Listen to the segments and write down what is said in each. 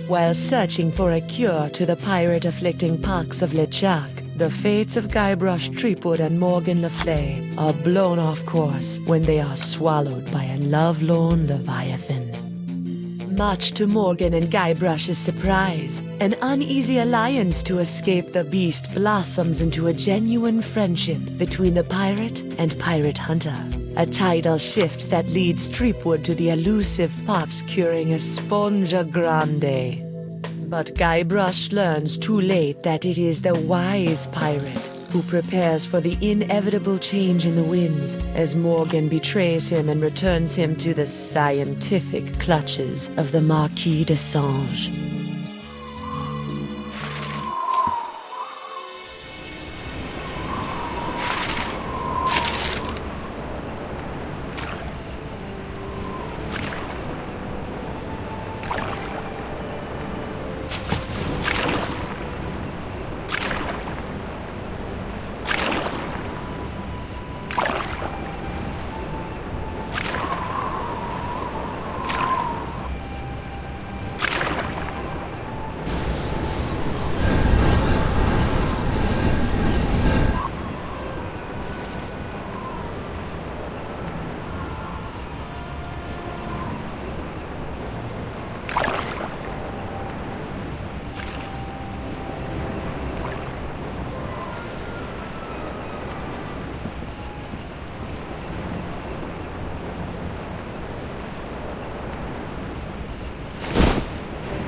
While searching for a cure to the pirate-afflicting pox of LeChuck, the fates of Guybrush Threepwood and Morgan Le Fay are blown off course when they are swallowed by a lovelorn leviathan. Much to Morgan and Guybrush's surprise, an uneasy alliance to escape the beast blossoms into a genuine friendship between the pirate and pirate hunter. A tidal shift that leads Threepwood to the elusive Pops curing Esponja Grande. But Guybrush learns too late that it is the wise pirate who prepares for the inevitable change in the winds as Morgan betrays him and returns him to the scientific clutches of the Marquis de Sange.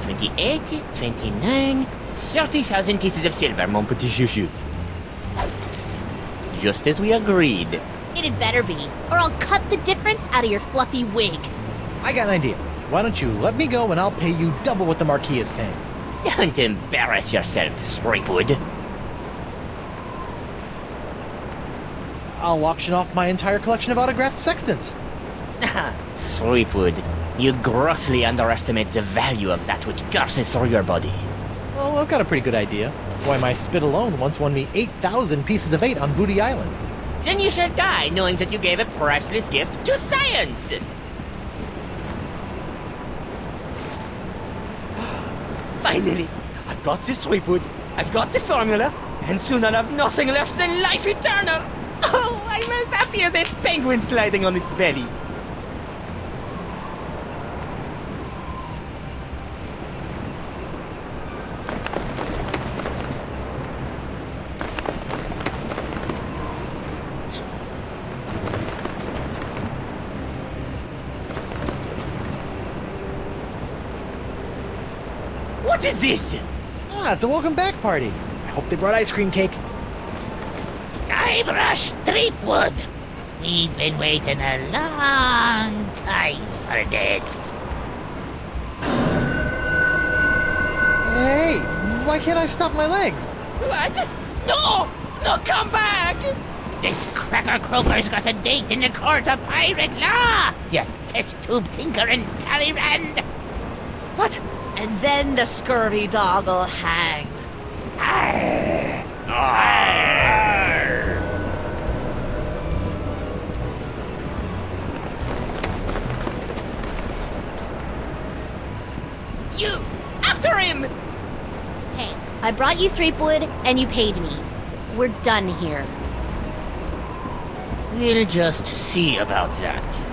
$28, $29, 30,000 pieces of silver, mon petit chouchou. Just as we agreed. It better be, or I'll cut the difference out of your fluffy wig. I got an idea. Why don't you let me go and I'll pay you double what the Marquis is paying. Don't embarrass yourself, Threepwood. I'll auction off my entire collection of autographed sextants. Threepwood, you grossly underestimate the value of that which courses through your body. Well, I've got a pretty good idea. Why, my spit alone once won me 8,000 pieces of 8 on Booty Island. Then you should die knowing that you gave a priceless gift to science! Finally! I've got the Threepwood, I've got the formula, and soon I'll have nothing left than life eternal! Oh, I'm as happy as a penguin sliding on its belly! What is this? Ah, it's a welcome back party. I hope they brought ice cream cake. Guybrush Threepwood. We've been waiting a long time for this. Hey, why can't I stop my legs? What? No! No, come back! This cracker croaker's got a date in the court of pirate law. You test tube tinker and Talleyrand. What? And then the scurvy dog'll hang. Arr! Arr! You! After him! Hey, I brought you Threepwood, and you paid me. We're done here. We'll just see about that.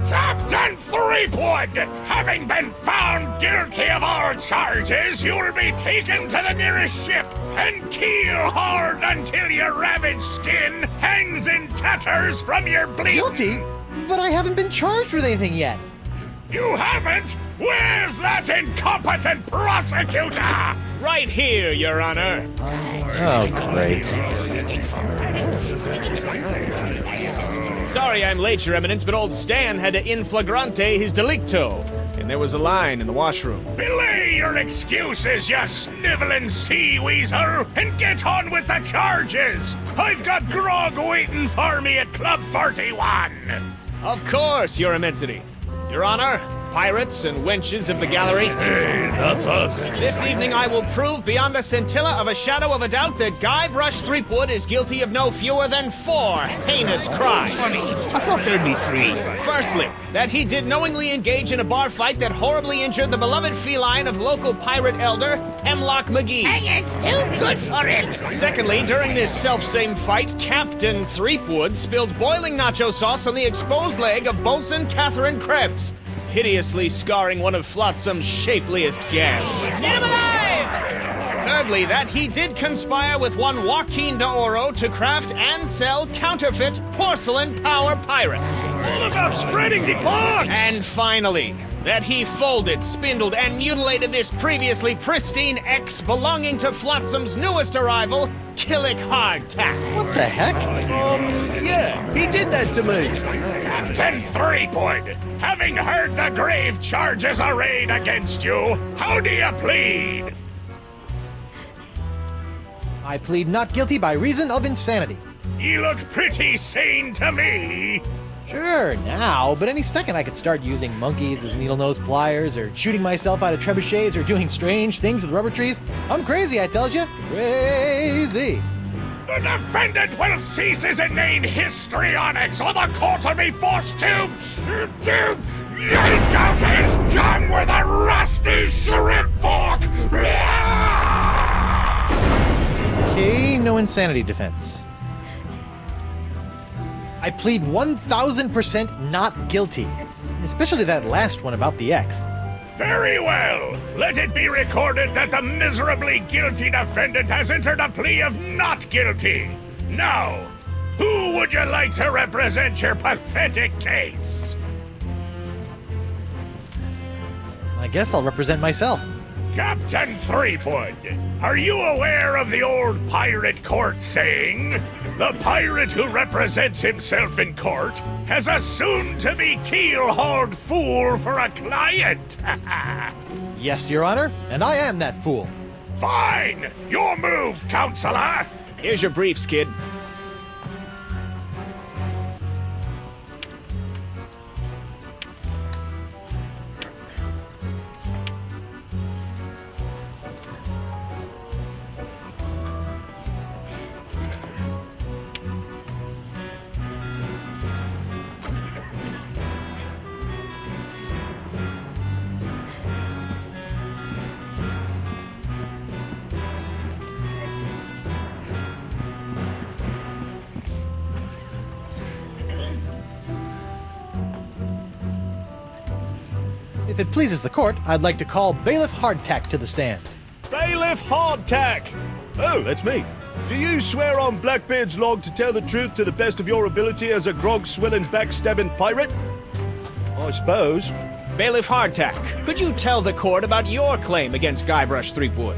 Captain Threepwood, having been found guilty of all charges, you'll be taken to the nearest ship and keel-hauled until your ravaged skin hangs in tatters from your bleeding... Guilty? But I haven't been charged with anything yet. You haven't? Where's that incompetent prosecutor? Right here, Your Honor. Oh, great. Sorry I'm late, Your Eminence, but old Stan had to in flagrante his delicto. and there was a line in the washroom. Belay your excuses, you sniveling sea weasel, and get on with the charges! I've got grog waiting for me at Club 41! Of course, Your Immensity. Your Honor, pirates and wenches of the gallery. Hey, that's us. This evening I will prove beyond a scintilla of a shadow of a doubt that Guybrush Threepwood is guilty of no fewer than 4 heinous crimes. I thought there'd be 3. Firstly, that he did knowingly engage in a bar fight that horribly injured the beloved feline of local pirate elder, Hemlock McGee. And it's too good for it. Secondly, during this self-same fight, Captain Threepwood spilled boiling nacho sauce on the exposed leg of Bosun Catherine Krebs, hideously scarring one of Flotsam's shapeliest gams. Get him alive! Thirdly, that he did conspire with one Joaquin de Oro to craft and sell counterfeit porcelain power pirates. All about spreading the bugs! And finally, that he folded, spindled, and mutilated this previously pristine ex belonging to Flotsam's newest arrival, Killick Hardtack. What the heck? Yeah, he did that to me. Captain Threepwood, having heard the grave charges arrayed against you, how do you plead? I plead not guilty by reason of insanity. You look pretty sane to me. Sure, now, but any second I could start using monkeys as needle-nose pliers, or shooting myself out of trebuchets, or doing strange things with rubber trees. I'm crazy, I tells you. Crazy. The defendant will cease his inane histrionics, or the court will be forced to yank out his tongue with a rusty shrimp fork. Okay, no insanity defense. I plead 1000% not guilty. Especially that last one about the ex. Very well. Let it be recorded that the miserably guilty defendant has entered a plea of not guilty. Now, who would you like to represent your pathetic case? I guess I'll represent myself. Captain Threepwood, are you aware of the old pirate court saying, the pirate who represents himself in court has a soon-to-be keel-hauled fool for a client? Yes, Your Honor, and I am that fool. Fine! Your move, Counselor! Here's your briefs, kid. If it pleases the court, I'd like to call Bailiff Hardtack to the stand. Bailiff Hardtack! Oh, that's me. Do you swear on Blackbeard's log to tell the truth to the best of your ability as a grog-swilling, backstabbing pirate? I suppose. Bailiff Hardtack, could you tell the court about your claim against Guybrush Threepwood?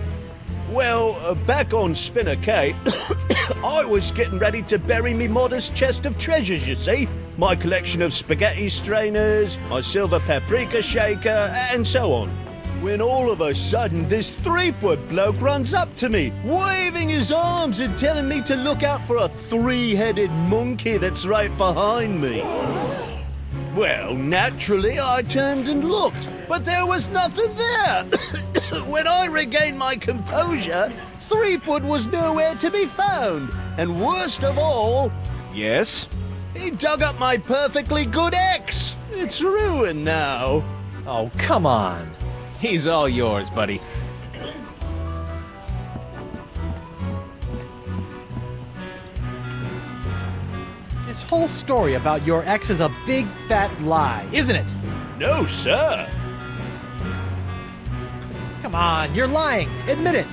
Well, back on Spinner Cay, I was getting ready to bury me modest chest of treasures, you see. My collection of spaghetti strainers, my silver paprika shaker, and so on. When all of a sudden this Threepwood bloke runs up to me, waving his arms and telling me to look out for a 3-headed monkey that's right behind me. Well, naturally, I turned and looked, but there was nothing there. When I regained my composure, Threepwood was nowhere to be found. And worst of all... Yes? He dug up my perfectly good ex. It's ruined now. Oh, come on. He's all yours, buddy. This whole story about your ex is a big fat lie, isn't it? No, sir. Come on, you're lying. Admit it.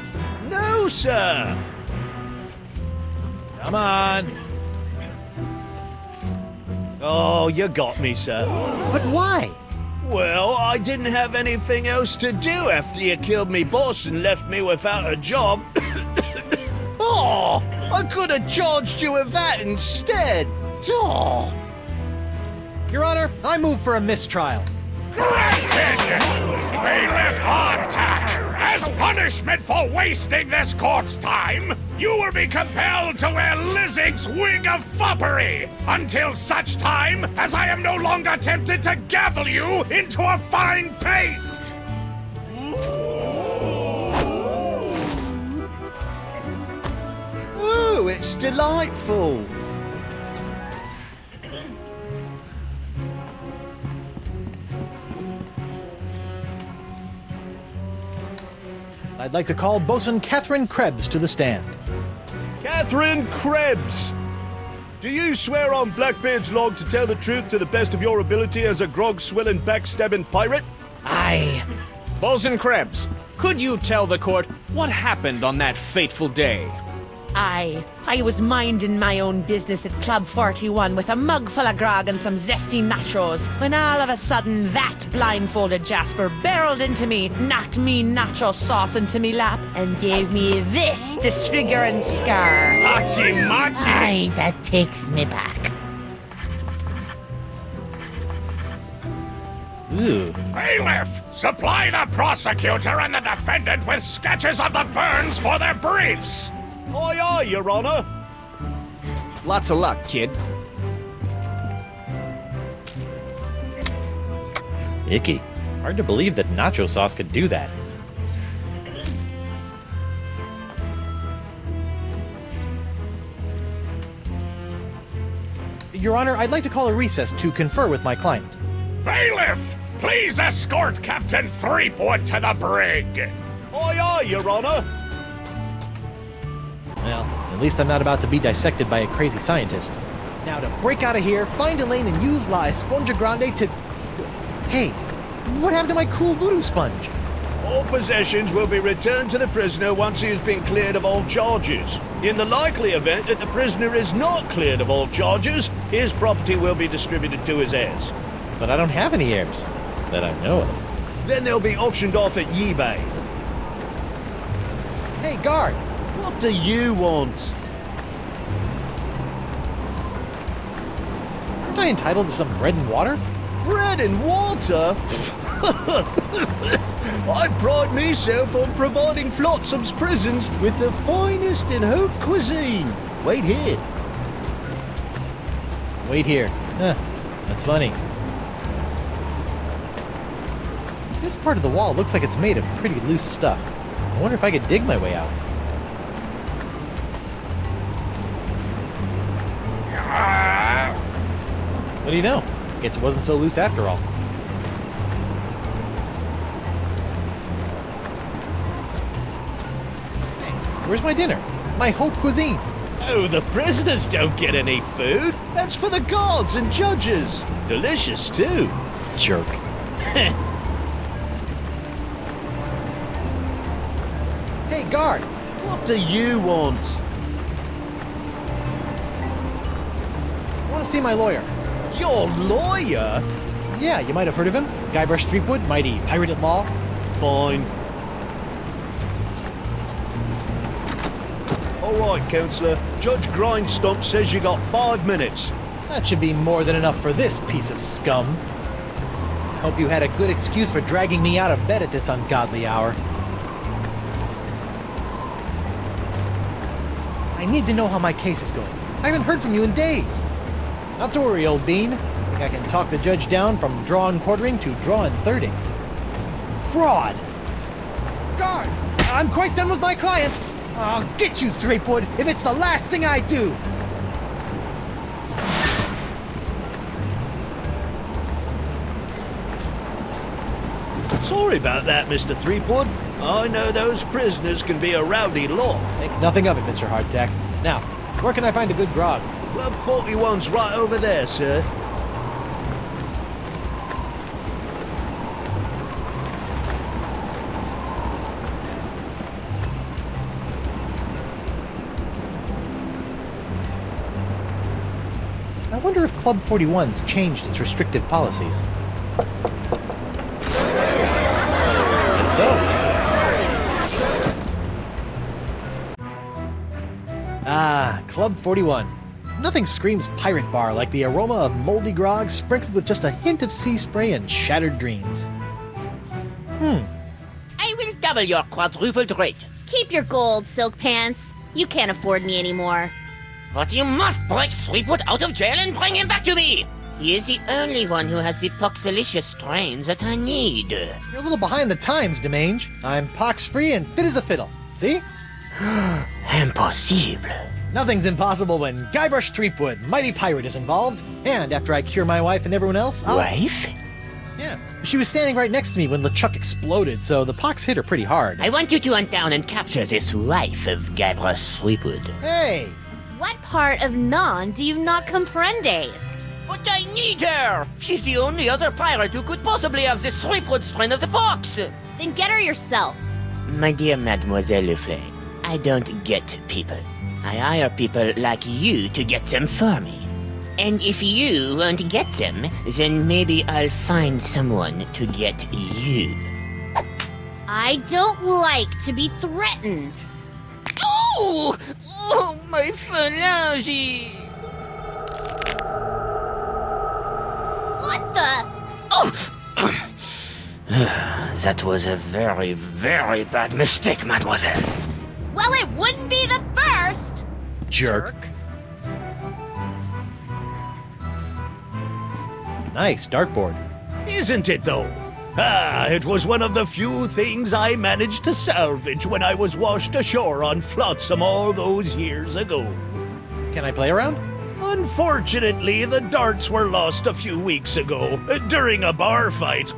No, sir. Come on. Oh, you got me, sir. But why? Well, I didn't have anything else to do after you killed me boss and left me without a job. Oh, I could have charged you with that instead. Oh. Your Honor, I move for a mistrial. Granted! Bailiff Hardtack, as punishment for wasting this court's time, you will be compelled to wear Lizzie's wig of foppery until such time as I am no longer tempted to gavel you into a fine paste! Oh, it's delightful. I'd like to call Bosun Catherine Krebs to the stand. Catherine Krebs! Do you swear on Blackbeard's log to tell the truth to the best of your ability as a grog-swilling, backstabbing pirate? Aye. Bosun Krebs, could you tell the court what happened on that fateful day? I was minding my own business at Club 41 with a mug full of grog and some zesty nachos, when all of a sudden that blindfolded Jasper barreled into me, knocked me nacho sauce into me lap, and gave me this disfiguring scar. Hachi machi! Aye, that takes me back. Ooh. Bailiff, supply the prosecutor and the defendant with sketches of the burns for their briefs! Aye, aye, Your Honor. Lots of luck, kid. Icky. Hard to believe that nacho sauce could do that. Your Honor, I'd like to call a recess to confer with my client. Bailiff, please escort Captain Threepwood to the brig! Aye, aye, Your Honor. Well, at least I'm not about to be dissected by a crazy scientist. Now to break out of here, find Elaine and use La Esponja Grande to... Hey, what happened to my cool voodoo sponge? All possessions will be returned to the prisoner once he has been cleared of all charges. In the likely event that the prisoner is not cleared of all charges, his property will be distributed to his heirs. But I don't have any heirs that I know of. Then they'll be auctioned off at eBay. Hey, guard! What do you want? Aren't I entitled to some bread and water? Bread and water? I pride myself on providing Flotsam's prisons with the finest in haute cuisine. Wait here. Wait here. Huh, that's funny. This part of the wall looks like it's made of pretty loose stuff. I wonder if I could dig my way out. What do you know? Guess it wasn't so loose after all. Hey, where's my dinner? My haute cuisine. Oh, the prisoners don't get any food. That's for the guards and judges. Delicious, too. Jerk. Hey, guard! What do you want? I want to see my lawyer. Your lawyer? Yeah, you might have heard of him. Guybrush Threepwood, mighty pirate at law. Fine. All right, Counselor. Judge Grindstump says you got 5 minutes. That should be more than enough for this piece of scum. Hope you had a good excuse for dragging me out of bed at this ungodly hour. I need to know how my case is going. I haven't heard from you in days. Not to worry, old bean. I think I can talk the judge down from draw and quartering to draw and thirding. Fraud! Guard! I'm quite done with my client. I'll get you, Threepwood, if it's the last thing I do. Sorry about that, Mr. Threepwood. I know those prisoners can be a rowdy lot. Think nothing of it, Mr. Hardtack. Now, where can I find a good grog? Club 41's right over there, sir. I wonder if Club 41's changed its restrictive policies. So. Ah, Club 41. Nothing screams pirate bar like the aroma of moldy grog sprinkled with just a hint of sea spray and shattered dreams. I will double your quadrupled rate. Keep your gold, Silk Pants. You can't afford me anymore. But you must break Threepwood out of jail and bring him back to me. He is the only one who has the poxelicious strains that I need. You're a little behind the times, Demange. I'm pox-free and fit as a fiddle. See? Impossible. Nothing's impossible when Guybrush Threepwood, mighty pirate, is involved. And after I cure my wife and everyone else, Wife? Yeah. She was standing right next to me when LeChuck exploded, so the pox hit her pretty hard. I want you to hunt down and capture this wife of Guybrush Threepwood. Hey! What part of non do you not comprendes? But I need her! She's the only other pirate who could possibly have the Threepwood strain of the pox! Then get her yourself. My dear Mademoiselle Leflay, I don't get people. I hire people like you to get them for me. And if you won't get them, then maybe I'll find someone to get you. I don't like to be threatened. Oh! Oh, my phalange! What the? Oh! That was a very, very bad mistake, mademoiselle. Well, it wouldn't be the first. Jerk. Nice dartboard. Isn't it, though? Ah, it was one of the few things I managed to salvage when I was washed ashore on Flotsam all those years ago. Can I play around? Unfortunately, the darts were lost a few weeks ago during a bar fight.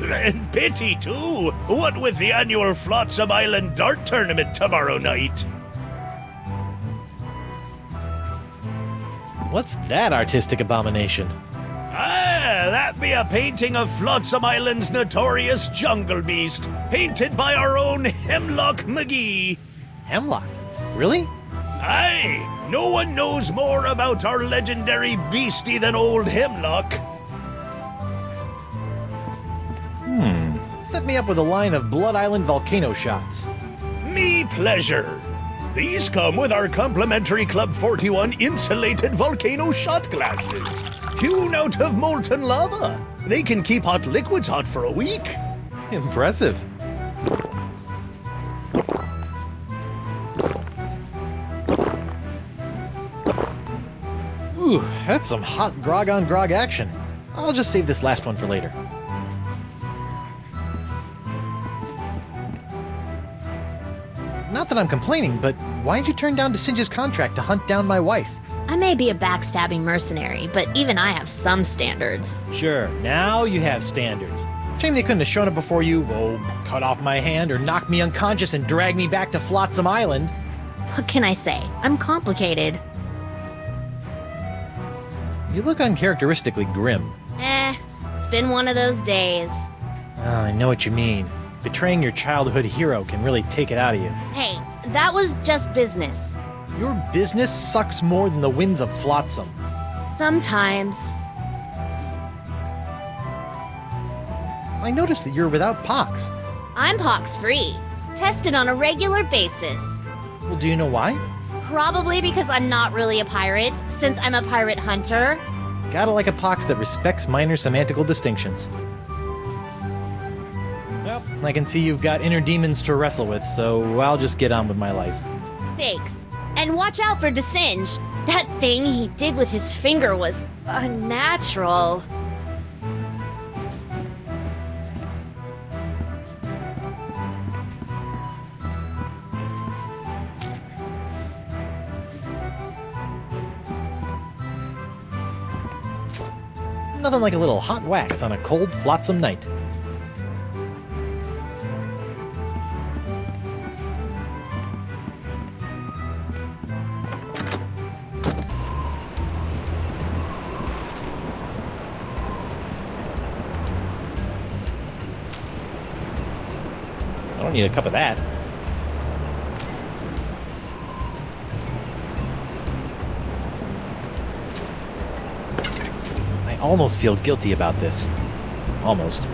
And pity, too. What with the annual Flotsam Island Dart Tournament tomorrow night. What's that artistic abomination? Ah, that be a painting of Flotsam Island's notorious jungle beast, painted by our own Hemlock McGee. Hemlock? Really? Aye, no one knows more about our legendary beastie than old Hemlock. Set me up with a line of Blood Island volcano shots. Me pleasure. These come with our complimentary Club 41 insulated volcano shot glasses. Hewn out of molten lava. They can keep hot liquids hot for a week. Impressive. Ooh, that's some hot grog on grog action. I'll just save this last one for later. Not that I'm complaining, but why'd you turn down Singe's contract to hunt down my wife? I may be a backstabbing mercenary, but even I have some standards. Sure, now you have standards. Shame they couldn't have shown up before you, cut off my hand or knock me unconscious and drag me back to Flotsam Island. What can I say? I'm complicated. You look uncharacteristically grim. It's been one of those days. I know what you mean. Betraying your childhood hero can really take it out of you. Hey, that was just business. Your business sucks more than the winds of Flotsam. Sometimes. I noticed that you're without pox. I'm pox-free. Tested on a regular basis. Well, do you know why? Probably because I'm not really a pirate, since I'm a pirate hunter. Gotta like a pox that respects minor semantical distinctions. Well, I can see you've got inner demons to wrestle with, so I'll just get on with my life. Thanks. And watch out for Desinge. That thing he did with his finger was unnatural. Nothing like a little hot wax on a cold, flotsam night. I don't need a cup of that. I almost feel guilty about this. Almost.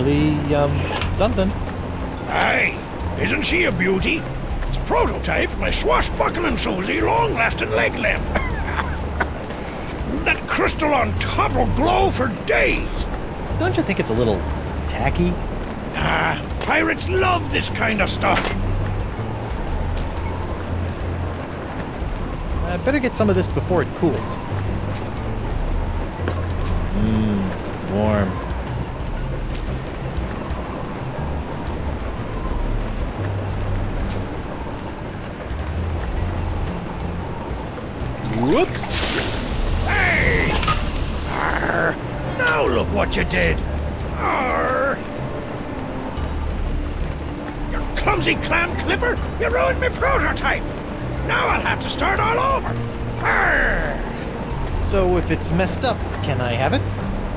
really, something. Aye, isn't she a beauty? It's a prototype for my swashbuckling Susie long-lasting leg lamp. That crystal on top will glow for days. Don't you think it's a little tacky? Ah, pirates love this kind of stuff. I better get some of this before it cools. Warm. Whoops! Hey! Arr! Now look what you did! Arr! You clumsy clam clipper! You ruined my prototype! Now I'll have to start all over! Arr! So if it's messed up, can I have it?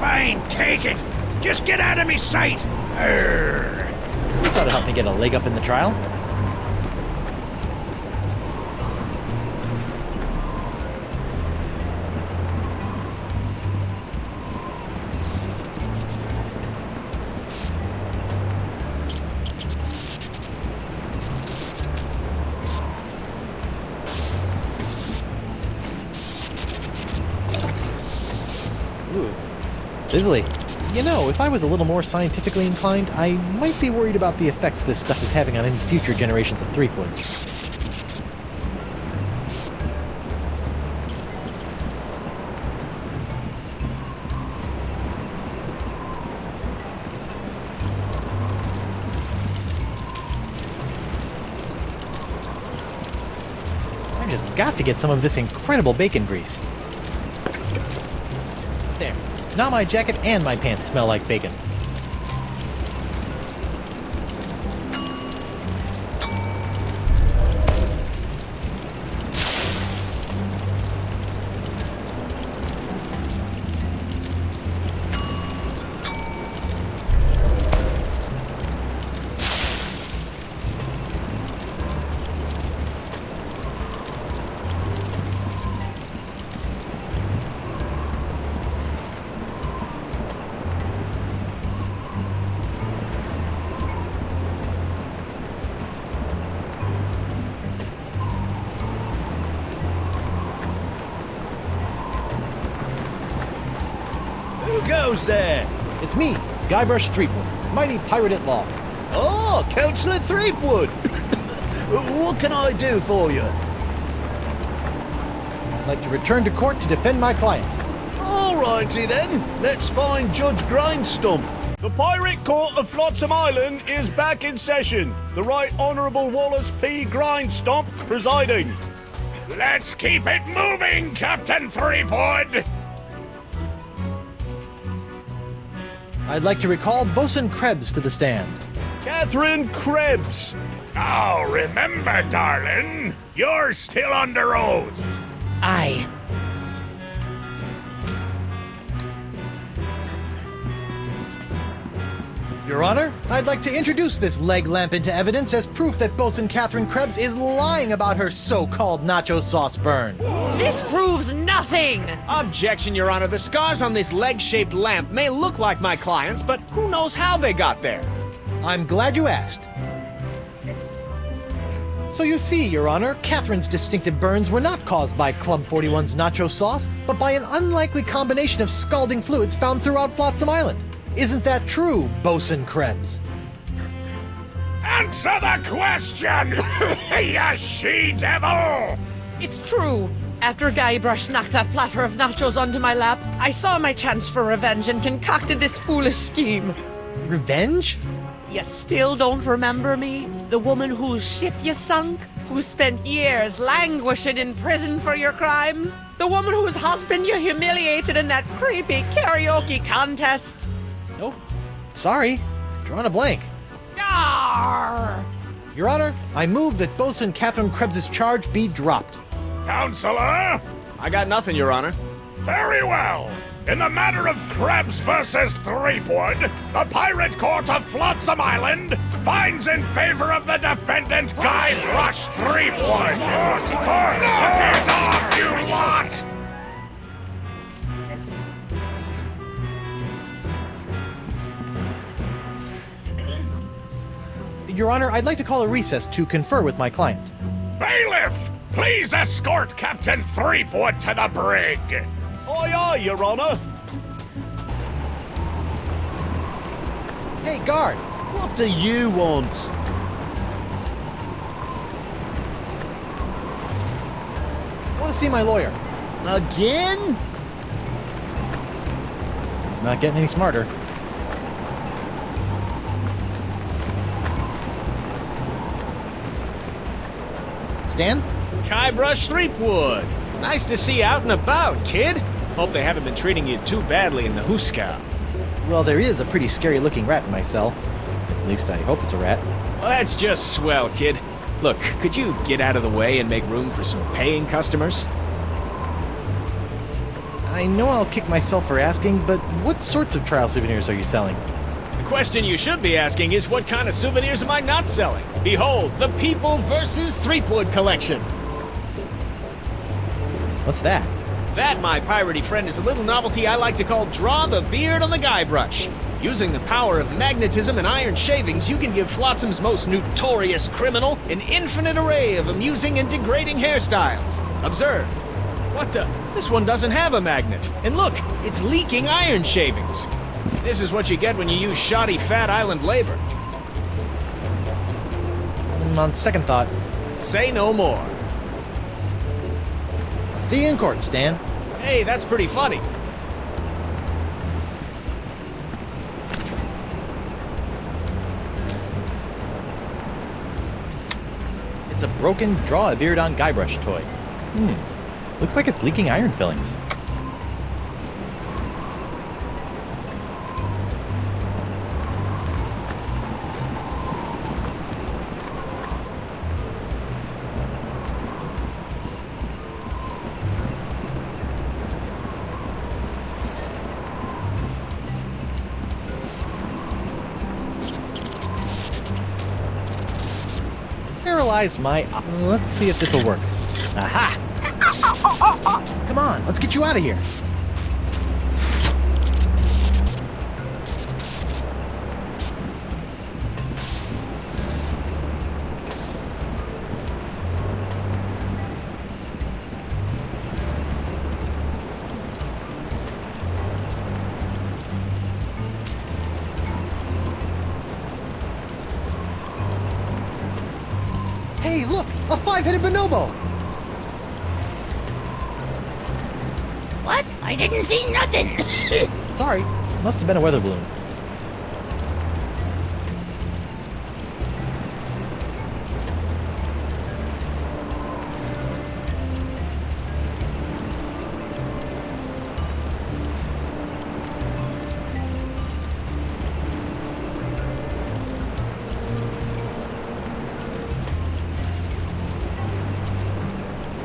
Fine, take it! Just get out of me sight! Arr! This ought to help me get a leg up in the trial. Ooh, sizzly. You know, if I was a little more scientifically inclined, I might be worried about the effects this stuff is having on any future generations of Threepwoods. I just got to get some of this incredible bacon grease. There. Now my jacket and my pants smell like bacon. Who goes there? It's me, Guybrush Threepwood, mighty pirate at law. Oh, Councillor Threepwood. What can I do for you? I'd like to return to court to defend my client. All righty then. Let's find Judge Grindstump. The Pirate Court of Flotsam Island is back in session. The Right Honourable Wallace P. Grindstump presiding. Let's keep it moving, Captain Threepwood! I'd like to recall Bosun Krebs to the stand. Catherine Krebs. Now remember, darling, you're still under oath. Aye. Your Honor, I'd like to introduce this leg lamp into evidence as proof that Bosun Catherine Krebs is lying about her so-called nacho sauce burn. This proves nothing! Objection, Your Honor. The scars on this leg-shaped lamp may look like my client's, but who knows how they got there? I'm glad you asked. So you see, Your Honor, Catherine's distinctive burns were not caused by Club 41's nacho sauce, but by an unlikely combination of scalding fluids found throughout Flotsam Island. Isn't that true, Bosun Krebs? Answer the question, you she-devil! It's true. After Guybrush knocked that platter of nachos onto my lap, I saw my chance for revenge and concocted this foolish scheme. Revenge? You still don't remember me? The woman whose ship you sunk? Who spent years languishing in prison for your crimes? The woman whose husband you humiliated in that creepy karaoke contest? Nope. Sorry. Drawing a blank. Arr! Your Honor, I move that Bosun Catherine Krebs' charge be dropped. Counselor? I got nothing, Your Honor. Very well. In the matter of Krebs versus Threepwood, the Pirate Court of Flotsam Island finds in favor of the defendant Guybrush Threepwood. Knock it off, you lot! Your Honor, I'd like to call a recess to confer with my client. Bailiff, please escort Captain Threepwood to the brig. Aye, aye, Your Honor. Hey, guard! What do you want? I want to see my lawyer. Again? Not getting any smarter. Stan? Guybrush Threepwood. Nice to see you out and about, kid. Hope they haven't been treating you too badly in the Huskow. Well, there is a pretty scary-looking rat in my cell. At least I hope it's a rat. Well, that's just swell, kid. Look, could you get out of the way and make room for some paying customers? I know I'll kick myself for asking, but what sorts of trial souvenirs are you selling? The question you should be asking is what kind of souvenirs am I not selling? Behold, the People vs. Threepwood collection. What's that? That, my piratey friend, is a little novelty I like to call Draw the Beard on the Guybrush. Using the power of magnetism and iron shavings, you can give Flotsam's most notorious criminal an infinite array of amusing and degrading hairstyles. Observe. What the? This one doesn't have a magnet. And look, it's leaking iron shavings. This is what you get when you use shoddy Fat Island labor. On second thought, Say no more. see you in court, Stan. Hey, that's pretty funny. It's a broken Draw a Beard on Guybrush toy. Looks like it's leaking iron fillings. Paralyzed my... let's see if this will work. Aha! Come on, let's get you out of here. Hey, look! A five-headed bonobo! What? I didn't see nothing. Sorry, must have been a weather balloon.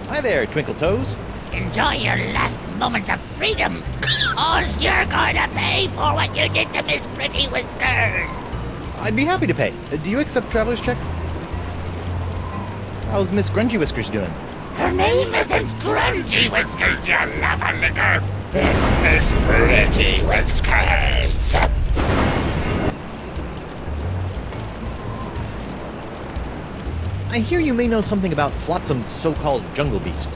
Hi there, Twinkle Toes. Enjoy your last moments of freedom, 'cause you're gonna pay for what you did to Miss Pretty Whiskers. I'd be happy to pay. Do you accept traveler's checks? How's Miss Grungy Whiskers doing? Her name isn't Grungy Whiskers, you lava licker. It's Miss Pretty Whiskers. I hear you may know something about Flotsam's so-called jungle beast.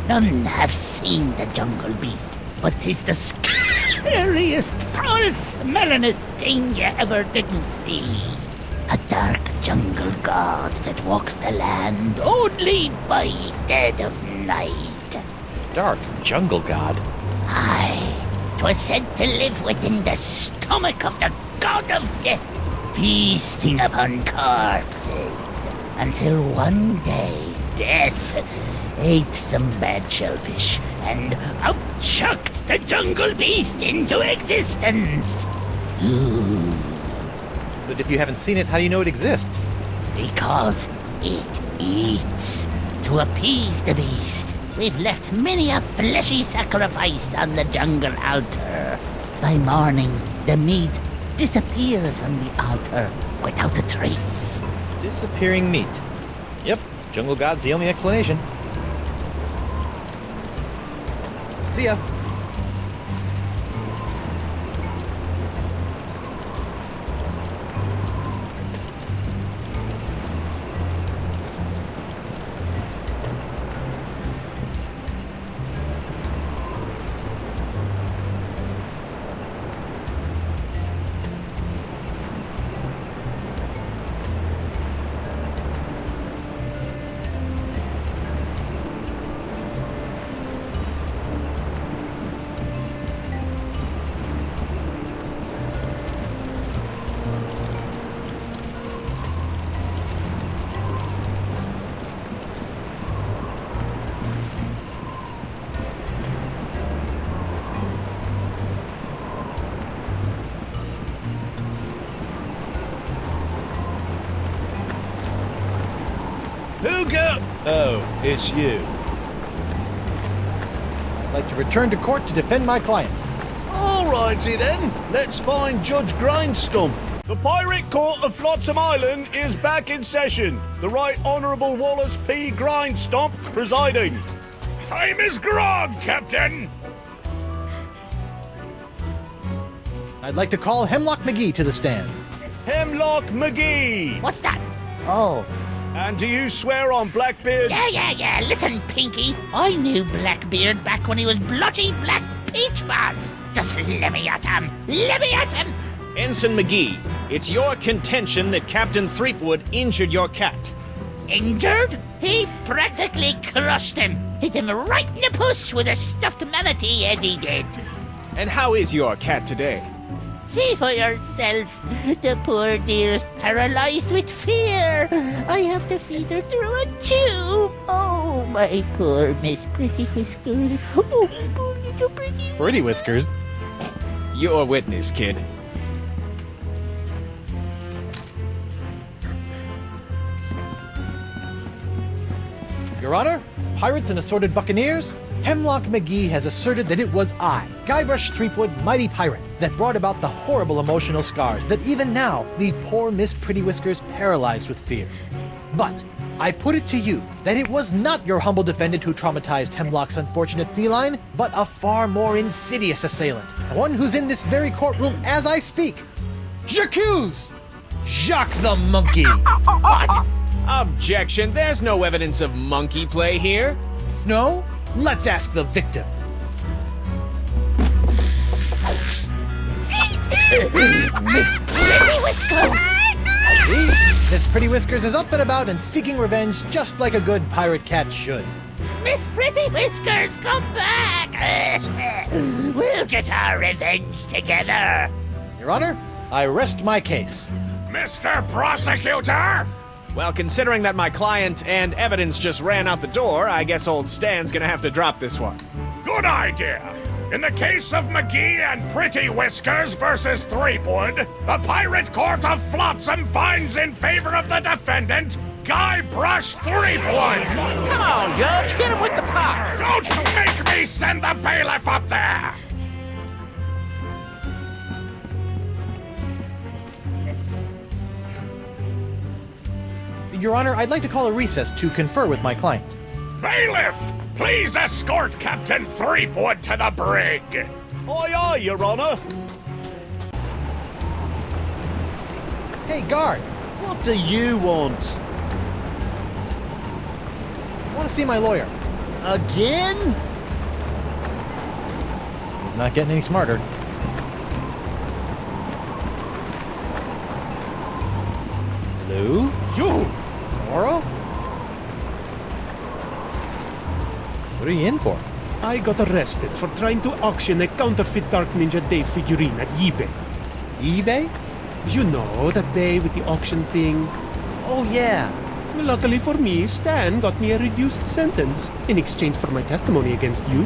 None have seen the jungle beast, but 'tis the scariest, foul-smellingest thing you ever didn't see. A dark jungle god that walks the land only by dead of night. Dark jungle god? Aye, 'twas said to live within the stomach of the god of death, feasting upon corpses, until one day death ate some bad shellfish and out-chucked the jungle beast into existence. But if you haven't seen it, how do you know it exists? Because it eats. To appease the beast, we've left many a fleshy sacrifice on the jungle altar. By morning, the meat disappears from the altar without a trace. Disappearing meat. Yep, jungle god's the only explanation. See ya. Who go? Oh, it's you. I'd like to return to court to defend my client. Alrighty then, let's find Judge Grindstump. The Pirate Court of Flotsam Island is back in session. The Right Honourable Wallace P. Grindstump presiding. Time is grog, Captain. I'd like to call Hemlock McGee to the stand. Hemlock McGee. What's that? Oh. And do you swear on Blackbeard's... Yeah. Listen, Pinky. I knew Blackbeard back when he was bloody Black Peach Fuzz. Just let me at him. Ensign McGee, it's your contention that Captain Threepwood injured your cat. Injured? He practically crushed him. Hit him right in the puss with a stuffed manatee head he did. And how is your cat today? See for yourself. The poor dear's paralyzed with fear. I have to feed her through a tube. Oh, my poor Miss Pretty Whiskers. Oh, poor little Pretty. Pretty Whiskers. You're a witness, kid. Your Honor, pirates and assorted buccaneers, Hemlock McGee has asserted that it was I, Guybrush Threepwood, mighty pirate, that brought about the horrible emotional scars that even now leave poor Miss Pretty Whiskers paralyzed with fear. But I put it to you that it was not your humble defendant who traumatized Hemlock's unfortunate feline, but a far more insidious assailant, one who's in this very courtroom as I speak. J'accuse Jacques the Monkey. What? Objection, there's no evidence of monkey play here. No? Let's ask the victim. Miss Pretty Whiskers. See? Miss Pretty Whiskers is up and about and seeking revenge just like a good pirate cat should. Miss Pretty Whiskers, come back. We'll get our revenge together. Your Honor, I rest my case. Mr. Prosecutor! Well, considering that my client and evidence just ran out the door, I guess old Stan's gonna have to drop this one. Good idea. In the case of McGee and Pretty Whiskers versus Threepwood, the Pirate Court of Flotsam finds in favor of the defendant, Guybrush Threepwood. Come on, Judge, hit him with the pox. Don't make me send the bailiff up there. Your Honor, I'd like to call a recess to confer with my client. Bailiff, please escort Captain Threepwood to the brig. Aye, Your Honour. Hey, guard, What do you want? I want to see my lawyer. Again? He's not getting any smarter. Lou? You! Zoro? What are you in for? I got arrested for trying to auction a counterfeit Dark Ninja Day figurine at eBay. eBay? You know, that bay with the auction thing. Oh, yeah. Luckily for me, Stan got me a reduced sentence in exchange for my testimony against you.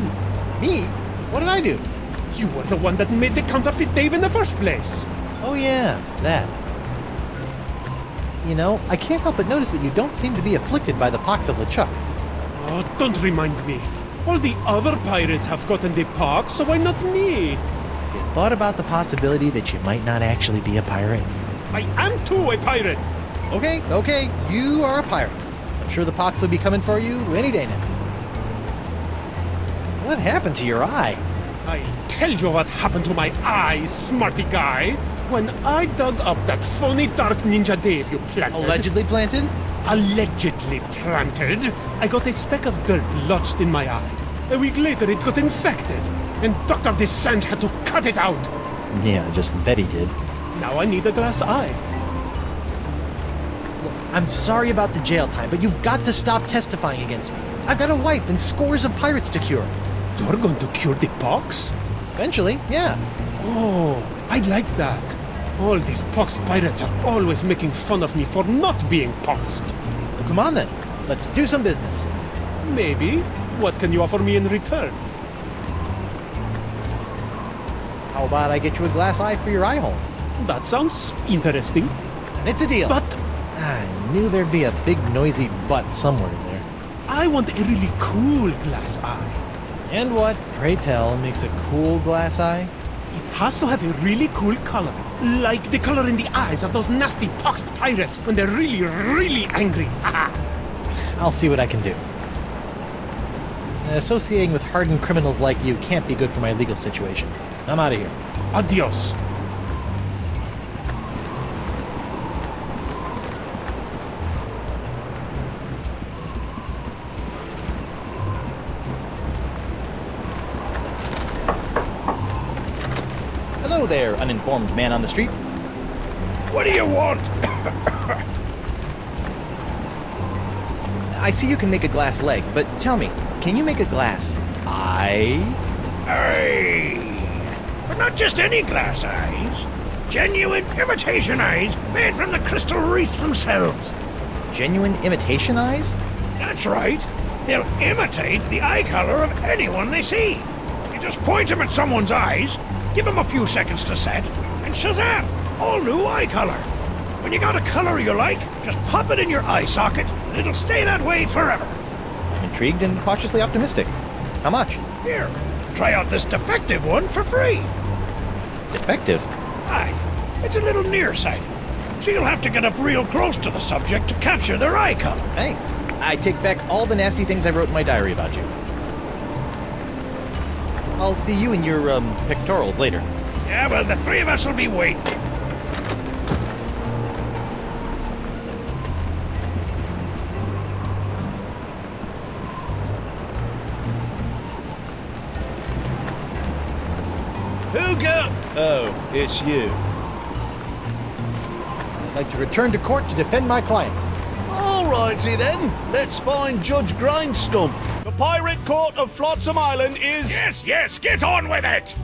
Me? What did I do? You were the one that made the counterfeit Dave in the first place. Oh, yeah, that. You know, I can't help but notice that you don't seem to be afflicted by the pox of LeChuck. Oh, don't remind me. All the other pirates have gotten the pox, so why not me? You thought about the possibility that you might not actually be a pirate? I am too a pirate. Okay, you are a pirate. I'm sure the pox will be coming for you any day now. What happened to your eye? I tell you what happened to my eye, smarty guy. When I dug up that phony Dark Ninja Dave you planted... Allegedly planted? Allegedly planted, I got a speck of dirt lodged in my eye. A week later, it got infected, and Dr. Descent had to cut it out. Yeah, I just bet he did. Now I need a glass eye. Look, I'm sorry about the jail time, but you've got to stop testifying against me. I've got a wife and scores of pirates to cure. You're going to cure the pox? Eventually, yeah. Oh, I'd like that. All these pox pirates are always making fun of me for not being poxed. Well, come on then. Let's do some business. Maybe. What can you offer me in return? How about I get you a glass eye for your eye hole? That sounds interesting. And it's a deal. But I knew there'd be a big noisy butt somewhere in there. I want a really cool glass eye. And what, pray tell, makes a cool glass eye? It has to have a really cool color. Like the color in the eyes of those nasty poxed pirates when they're really, really angry. I'll see what I can do. Associating with hardened criminals like you can't be good for my legal situation. I'm out of here. Adios. Hello there, uninformed man on the street. What do you want? I see you can make a glass leg, but tell me, can you make a glass eye? Aye. But not just any glass eyes. Genuine imitation eyes made from the crystal reefs themselves. Genuine imitation eyes? That's right. They'll imitate the eye color of anyone they see. You just point them at someone's eyes, give them a few seconds to set, and shazam! All new eye color. When you got a color you like, just pop it in your eye socket, and it'll stay that way forever. I'm intrigued and cautiously optimistic. How much? Here, try out this defective one for free. Defective? Aye, it's a little nearsighted, so you'll have to get up real close to the subject to capture their eye color. Thanks. I take back all the nasty things I wrote in my diary about you. I'll see you in your, pectorals later. Yeah, well, the three of us will be waiting. Oh, it's you. I'd like to return to court to defend my client. Alrighty then, let's find Judge Grindstump. The Pirate Court of Flotsam Island is... Yes, get on with it!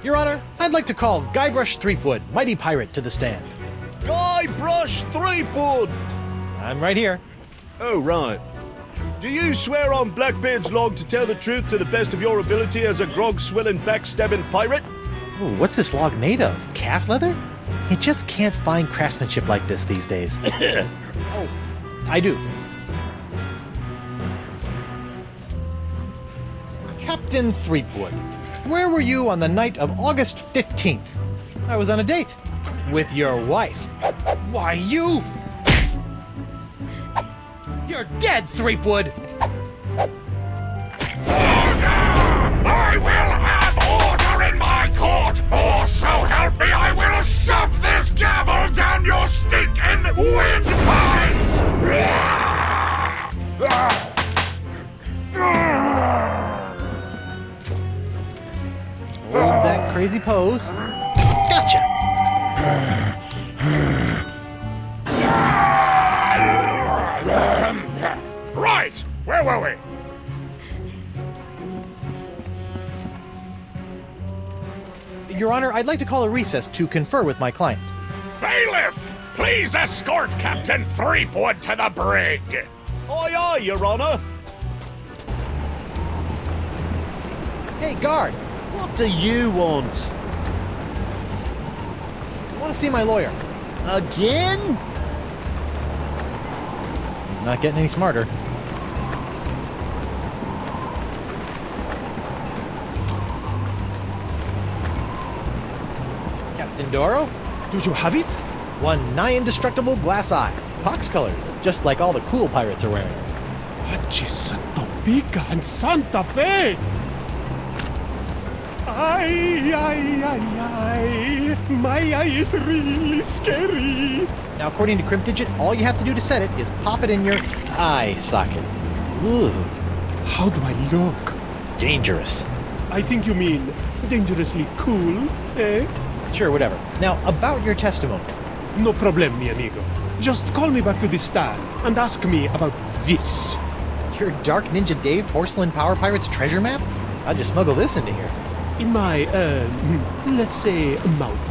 Your Honor, I'd like to call Guybrush Threepwood, mighty pirate, to the stand. Guybrush Threepwood! I'm right here. Oh, right. Do you swear on Blackbeard's log to tell the truth to the best of your ability as a grog-swilling, backstabbing pirate? Ooh, what's this log made of? Calf leather? You just can't find craftsmanship like this these days. Oh, I do. Captain Threepwood, where were you on the night of August 15th? I was on a date with your wife. Why, you... You're dead, Threepwood! I will have order in my court, or so help me, I will shove this gavel down your stinking windpipe! Hold that crazy pose. Gotcha! Right, where were we? Your Honor, I'd like to call a recess to confer with my client. Bailiff, please escort Captain Threepwood to the brig. Aye, aye, Your Honor. Hey, guard! What do you want? I want to see my lawyer. Again? Not getting any smarter. Captain Doro? Do you have it? One nigh indestructible glass eye. Pox colored, just like all the cool pirates are wearing. Achis Santo Pica and Santa Fe! Ay, ay, ay, ay. My eye is really scary. Now, according to Cryptdigit, all you have to do to set it is pop it in your eye socket. Ooh, How do I look? dangerous. I think you mean dangerously cool, eh? Sure, whatever. Now, about your testimony. No problem, mi amigo. Just call me back to the stand and ask me about this. Your Dark Ninja Dave Porcelain Power Pirates treasure map? I'll just smuggle this into here. In my, let's say, mouth.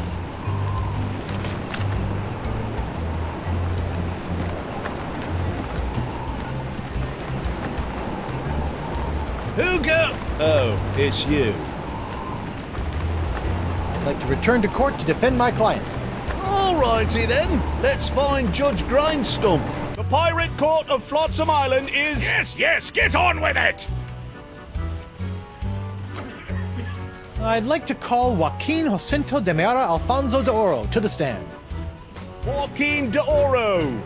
Hugo! Oh, it's you. I'd like to return to court to defend my client. All Alrighty then, let's find Judge Grindstump. The Pirate Court of Flotsam Island is... Yes, get on with it! I'd like to call Joaquin Jacinto de Meara Alfonso de Oro to the stand. Joaquin de Oro.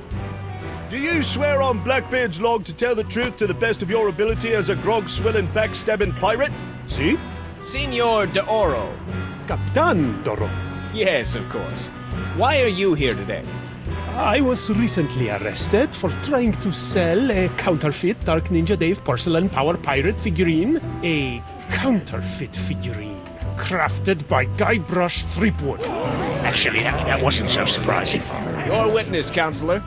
Do you swear on Blackbeard's log to tell the truth to the best of your ability as a grog-swilling, backstabbing pirate? See? Senor de Oro. Captain Doro. Yes, of course. Why are you here today? I was recently arrested for trying to sell a counterfeit Dark Ninja Dave porcelain power pirate figurine. A counterfeit figurine crafted by Guybrush Threepwood. Actually, that wasn't so surprising. Your witness, counselor.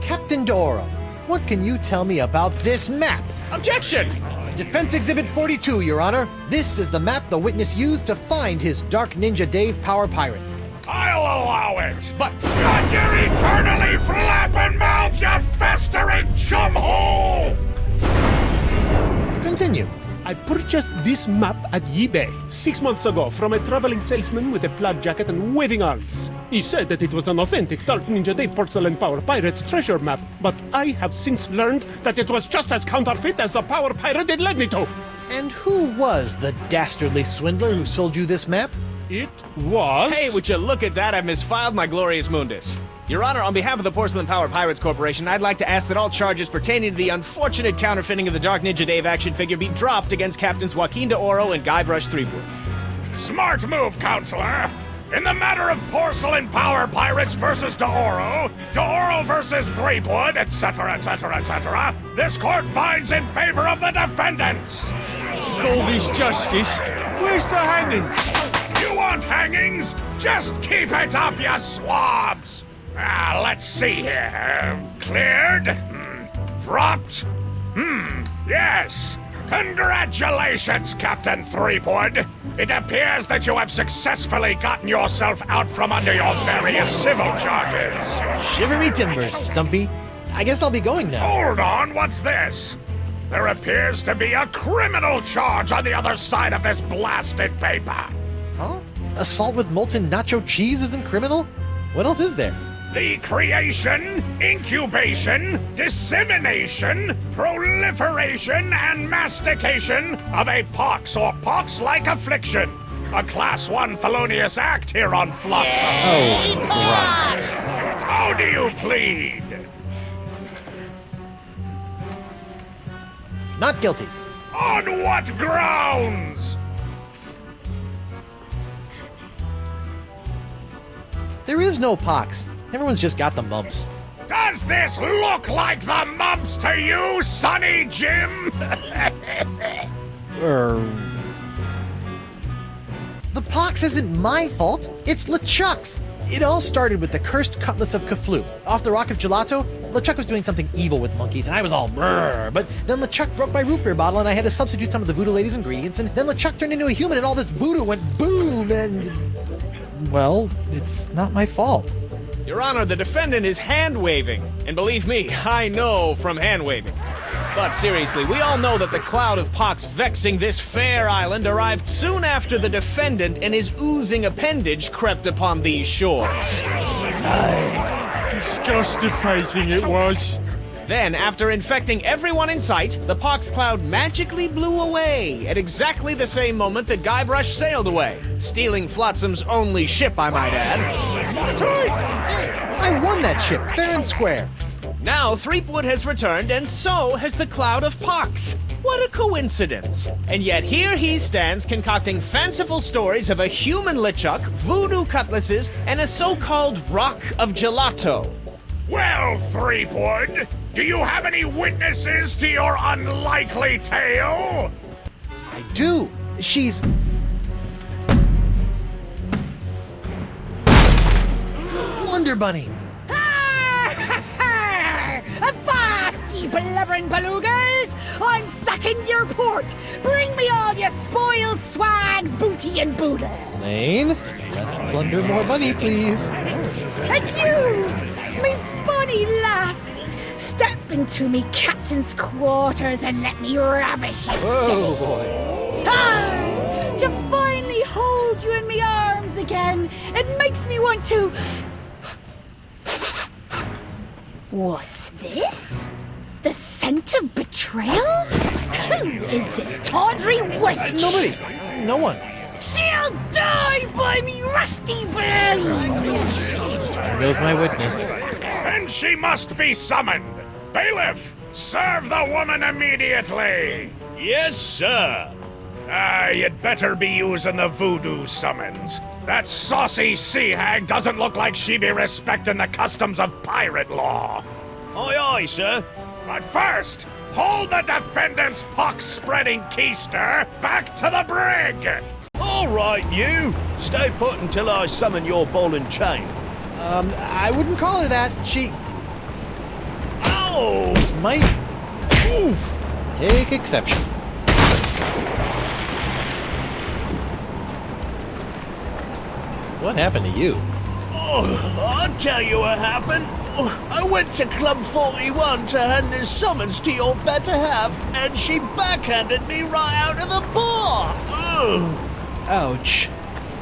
Captain de Oro, what can you tell me about this map? Objection! Defense Exhibit 42, Your Honor. This is the map the witness used to find his Dark Ninja Dave Power Pirate. I'll allow it, but shut your eternally flapping mouth, you festering chumhole! Continue. I purchased this map at eBay 6 months ago from a traveling salesman with a plaid jacket and waving arms. He said that it was an authentic Dark Ninja Dave Porcelain Power Pirate's treasure map, but I have since learned that it was just as counterfeit as the Power Pirate it led me to. And who was the dastardly swindler who sold you this map? It was... Hey, would you look at that? I've misfiled my glorious mundus. Your Honor, on behalf of the Porcelain Power Pirates Corporation, I'd like to ask that all charges pertaining to the unfortunate counterfeiting of the Dark Ninja Dave action figure be dropped against Captains Joaquin de Oro and Guybrush Threepwood. Smart move, counselor. In the matter of Porcelain Power Pirates versus de Oro versus Threepwood, etc., etc., etc., this court finds in favor of the defendants. Call this justice. Where's the hangings? You want hangings? Just keep it up, you swabs! Let's see here. Cleared? Dropped? Yes. Congratulations, Captain Threepwood. It appears that you have successfully gotten yourself out from under your various civil charges. Shivery timbers, Stumpy. I guess I'll be going now. Hold on, what's this? There appears to be a criminal charge on the other side of this blasted paper. Huh? Assault with molten nacho cheese isn't criminal? What else is there? The creation, incubation, dissemination, proliferation, and mastication of a pox or pox-like affliction. A Class 1 felonious act here on Flotsam. Oh, Christ. How do you plead? Not guilty. On what grounds? There is no pox. Everyone's just got the mumps. Does this look like the mumps to you, Sonny Jim? The pox isn't my fault. It's LeChuck's. It all started with the cursed cutlass of Kaflu. Off the Rock of Gelato, LeChuck was doing something evil with monkeys, and I was all brrr. But then LeChuck broke my root beer bottle, and I had to substitute some of the Voodoo Lady's ingredients, and then LeChuck turned into a human, and all this voodoo went boom, and... Well, it's not my fault. Your Honor, the defendant is hand-waving. And believe me, I know from hand-waving. But seriously, we all know that the cloud of pox vexing this fair island arrived soon after the defendant and his oozing appendage crept upon these shores. Disgusting it was. Then, after infecting everyone in sight, the pox cloud magically blew away at exactly the same moment that Guybrush sailed away, stealing Flotsam's only ship, I might add. I won that ship, fair and square. Now Threepwood has returned, and so has the cloud of pox. What a coincidence. And yet here he stands concocting fanciful stories of a human LeChuck, voodoo cutlasses, and a so-called rock of gelato. Well, Threepwood, do you have any witnesses to your unlikely tale? I do. She's... Wonder Bunny. Avast, ye blubbering belugas! I'm sucking your port! Bring me all your spoils, swags, booty, and boodle! Lane, less plunder, more bunny, please. And you, me bonny lass! Step into me captain's quarters and let me ravish you, Oh, silly. boy. Ah! It makes me want to... What's this? The scent of betrayal? Who is this tawdry wench? Nobody. No one. She'll die by me rusty blade! There goes my witness. And she must be summoned. Bailiff, serve the woman immediately. Yes, sir. You'd better be using the voodoo summons. That saucy sea hag doesn't look like she be respecting the customs of pirate law. Aye, aye, sir. But first, hold the defendant's pox-spreading keister back to the brig. All right, you. Stay put until I summon your ball and chain. I wouldn't call her that. She Ow! might... Oof. Take exception. What happened to you? Oh, I'll tell you what happened. I went to Club 41 to hand this summons to your better half, and she backhanded me right out of the bar. Ugh. Ouch.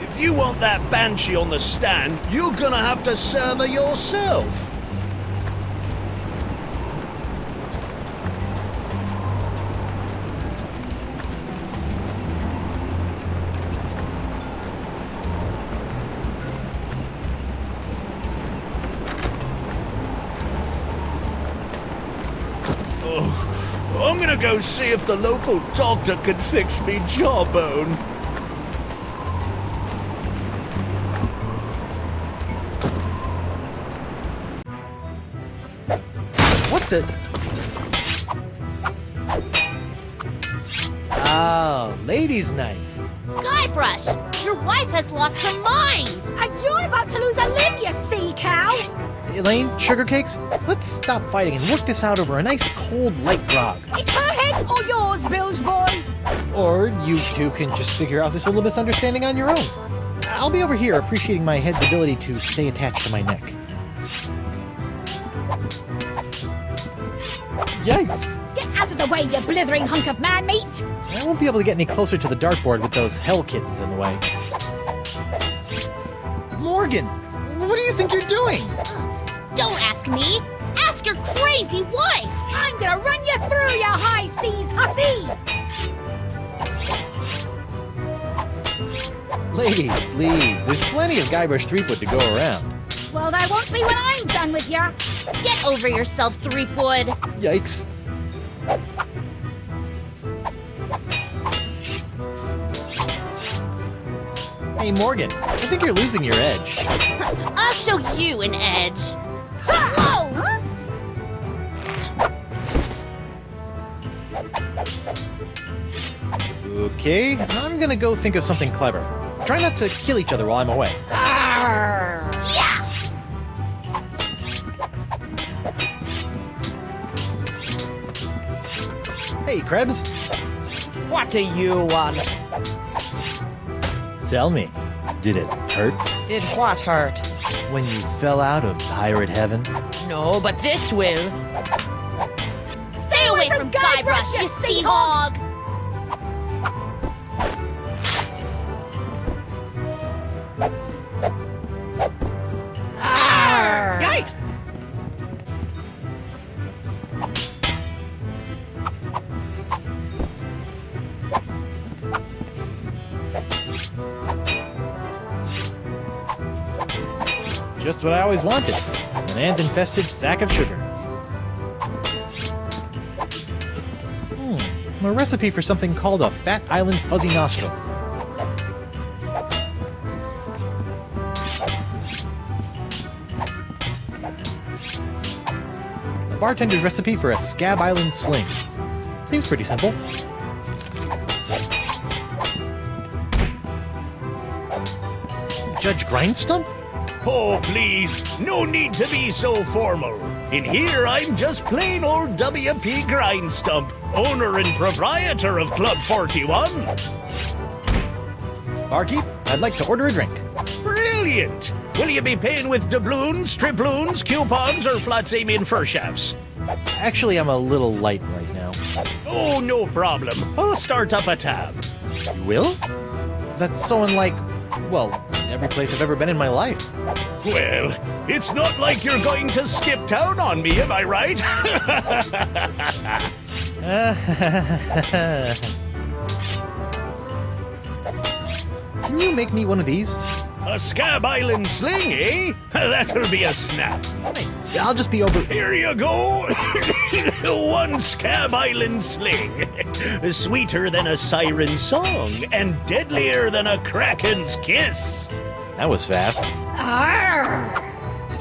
If you want that banshee on the stand, you're gonna have to serve her yourself. I'm gonna go see if the local doctor can fix me jawbone. What the... Oh, ladies' night. Guybrush, your wife has lost her mind. And you're about to lose a limb, you sea cow! Elaine, sugar cakes, let's stop fighting and work this out over a nice cold light grog. It's her head or yours, bilge boy! Or you two can just figure out this little misunderstanding on your own. I'll be over here appreciating my head's ability to stay attached to my neck. Yikes! Get out of the way, you blithering hunk of man-meat! I won't be able to get any closer to the dartboard with those hell kittens in the way. Morgan, what do you think you're doing? Don't ask me. Ask your crazy wife. I'm gonna run you through, you high seas hussy! Ladies, please, there's plenty of Guybrush Threepwood to go around. Well, there won't be when I'm done with ya. Get over yourself, Threepwood. Yikes. Hey, Morgan, I think you're losing your edge. I'll show you an edge. Whoa! Okay, I'm gonna go think of something clever. Try not to kill each other while I'm away. Yeah! Hey, Krebs. What do you want? Tell me, did it hurt Did what hurt? when you fell out of pirate heaven? No, but this will. Stay away from Guybrush, you sea hog! Yikes! Just what I always wanted. An ant-infested sack of sugar. A recipe for something called a Fat Island Fuzzy Nostril. A bartender's recipe for a Scab Island Sling. Seems pretty simple. Judge Grindstump? Oh, please, no need to be so formal. In here, I'm just plain old W.P. Grindstump, owner and proprietor of Club 41. Barkeep, I'd like to order a drink. Brilliant! Will you be paying with doubloons, triploons, coupons, or flats aiming fur shafts? Actually, I'm a little light right now. Oh, no problem. I'll start up a tab. You will? That's so unlike, well, every place I've ever been in my life. Well, it's not like you're going to skip town on me, am I right? Can you make me one of these? A Scab Island sling, eh? That'll be a snap. I'll just be over... Here you go. One Scab Island sling. Sweeter than a siren's song and deadlier than a kraken's kiss. That was fast. Arr!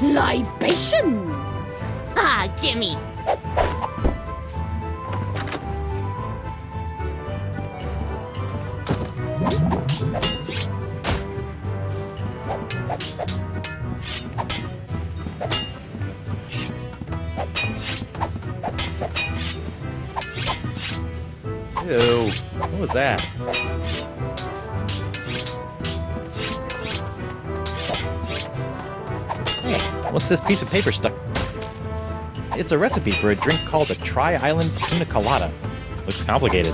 Libations! Ah, gimme. Ew, what was that? Hey, what's this piece of paper stuck? It's a recipe for a drink called a Tri-Island Tuna Colada. Looks complicated.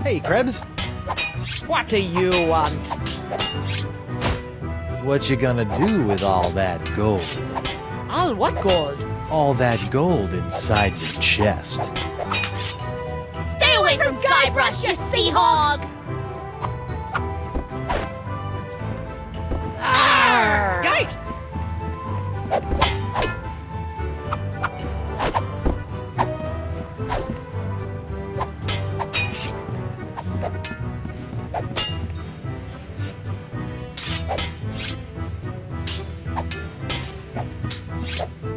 Hey, Krebs. What do you want? What you gonna do with all that gold? All what gold? All that gold inside your chest. Stay away from Guybrush, you sea hog! Arr! Yike!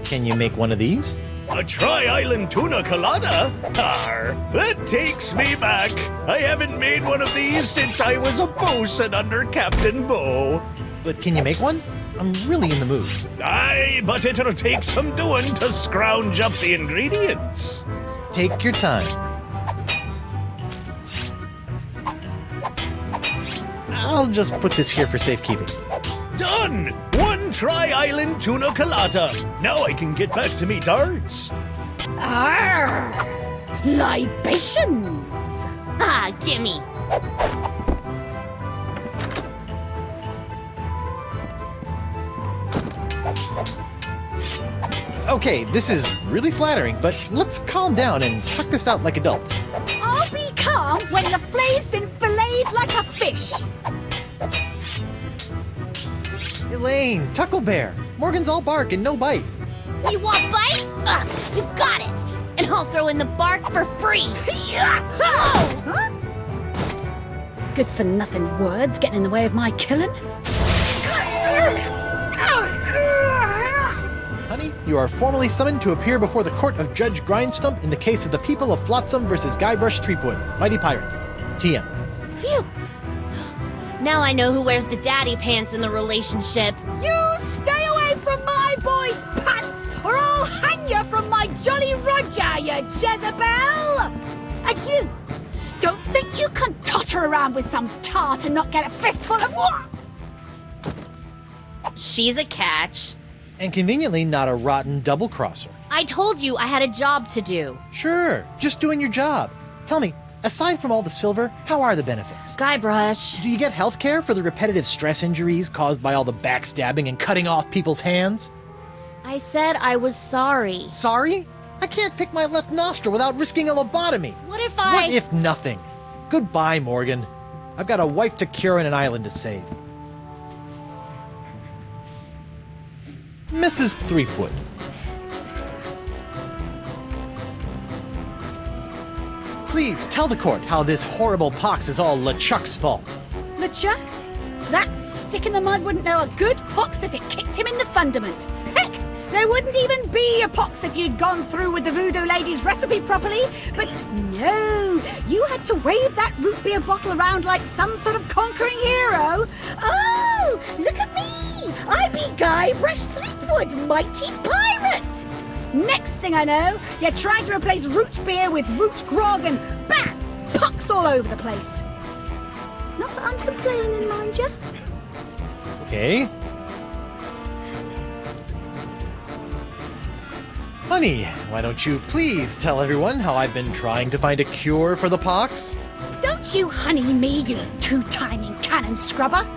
Can you make one of these? A Tri-Island Tuna Colada? Arr, that takes me back. I haven't made one of these since I was a bosun under Captain Bo. But can you make one? I'm really in the mood. Aye, but it'll take some doing to scrounge up the ingredients. Take your time. I'll just put this here for safekeeping. Done! One Tri-Island Tuna Colada. Now I can get back to me darts. Arr! Libations! Ah, gimme. Okay, this is really flattering, but let's calm down and check this out like adults. I'll be calm when the flay's been filleted like a fish. Elaine, Tucklebear, Morgan's all bark and no bite. You want bite? Ugh, you got it. And I'll throw in the bark for free. Huh? Good for nothing words getting in the way of my killing. Honey, you are formally summoned to appear before the court of Judge Grindstump in the case of the people of Flotsam versus Guybrush Threepwood, Mighty Pirate. TM. Phew. Now I know who wears the daddy pants in the relationship. You stay away from my boy's pants, or I'll hang you from my Jolly Roger, you Jezebel! And you, don't think you can totter around with some tart and not get a fistful of what? She's a catch. And conveniently not a rotten double-crosser. I told you I had a job to do. Sure, just doing your job. Tell me, aside from all the silver, how are the benefits? Guybrush. Do you get health care for the repetitive stress injuries caused by all the backstabbing and cutting off people's hands? I said I was sorry. Sorry? I can't pick my left nostril without risking a lobotomy. What if I... What if nothing? Goodbye, Morgan. I've got a wife to cure and an island to save. Mrs. Threepwood. Please tell the court how this horrible pox is all LeChuck's fault. LeChuck? That stick in the mud wouldn't know a good pox if it kicked him in the fundament. Heck, there wouldn't even be a pox if you'd gone through with the voodoo lady's recipe properly. But no, you had to wave that root beer bottle around like some sort of conquering hero. Oh, look at me! I be Guybrush Threepwood, mighty pirate! Next thing I know, you're trying to replace root beer with root grog and bam! Pox all over the place. Not that I'm complaining, mind you. Okay. Honey, why don't you please tell everyone how I've been trying to find a cure for the pox? Don't Don't you honey me, you two-timing cannon scrubber.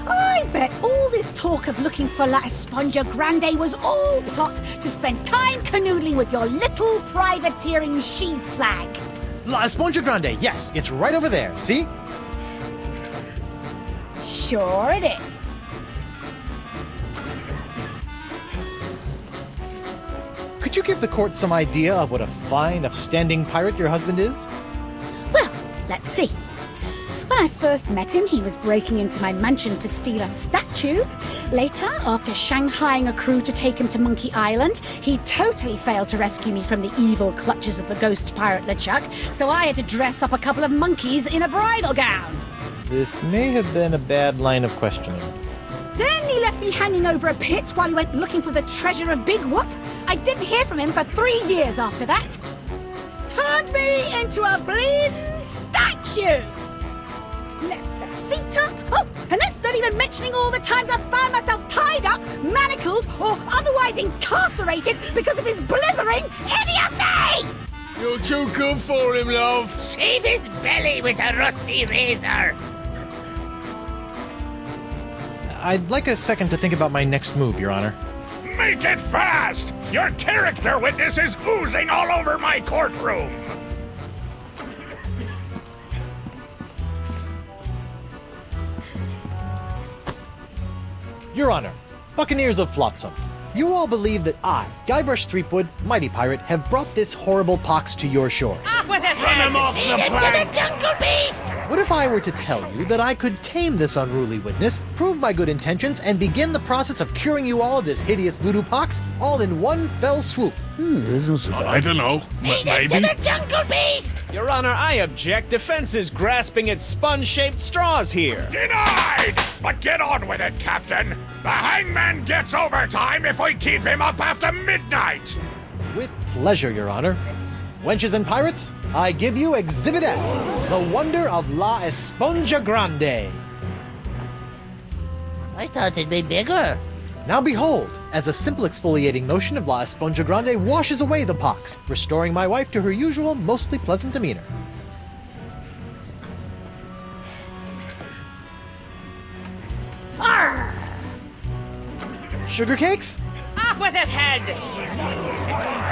I bet all this talk of looking for La Esponja Grande was all plot to spend time canoodling with your little privateering she-slag. La Esponja Grande, yes, it's right over there, see? Sure it is. Could you give the court some idea of what a fine, upstanding pirate your husband is? Well, let's see. When I first met him, he was breaking into my mansion to steal a statue. Later, after shanghaiing a crew to take him to Monkey Island, he totally failed to rescue me from the evil clutches of the ghost pirate LeChuck, so I had to dress up a couple of monkeys in a bridal gown. This may have been a bad line of questioning. Then he left me hanging over a pit while he went looking for the treasure of Big Whoop. I didn't hear from him for 3 years after that. Turned me into a bleeding statue. Left the seat up. Oh, and that's not even mentioning all the times I found myself tied up, manacled, or otherwise incarcerated because of his blithering idiocy! You're too good for him, love. Shave his belly with a rusty razor. I'd like a second to think about my next move, Your Honor. Make it fast! Your character witness is oozing all over my courtroom! Your Honor, Buccaneers of Flotsam, you all believe that I, Guybrush Threepwood, Mighty Pirate, have brought this horrible pox to your shores. Off with his Run head! him off the plank! Jungle beast! What if I were to tell you that I could tame this unruly witness, prove my good intentions, and begin the process of curing you all of this hideous voodoo pox, all in one fell swoop? I don't know. Maybe. To the jungle beast! Your Honor, I object. Defense is grasping at sponge-shaped straws here. Denied! But get on with it, Captain. The hangman gets overtime if we keep him up after midnight. With pleasure, Your Honor. Wenches and pirates, I give you Exhibit S, the wonder of La Esponja Grande. I thought it'd be bigger. Now behold, as a simple exfoliating motion of La Esponja Grande washes away the pox, restoring my wife to her usual, mostly pleasant demeanor. Arr! Sugar cakes? Off with his head!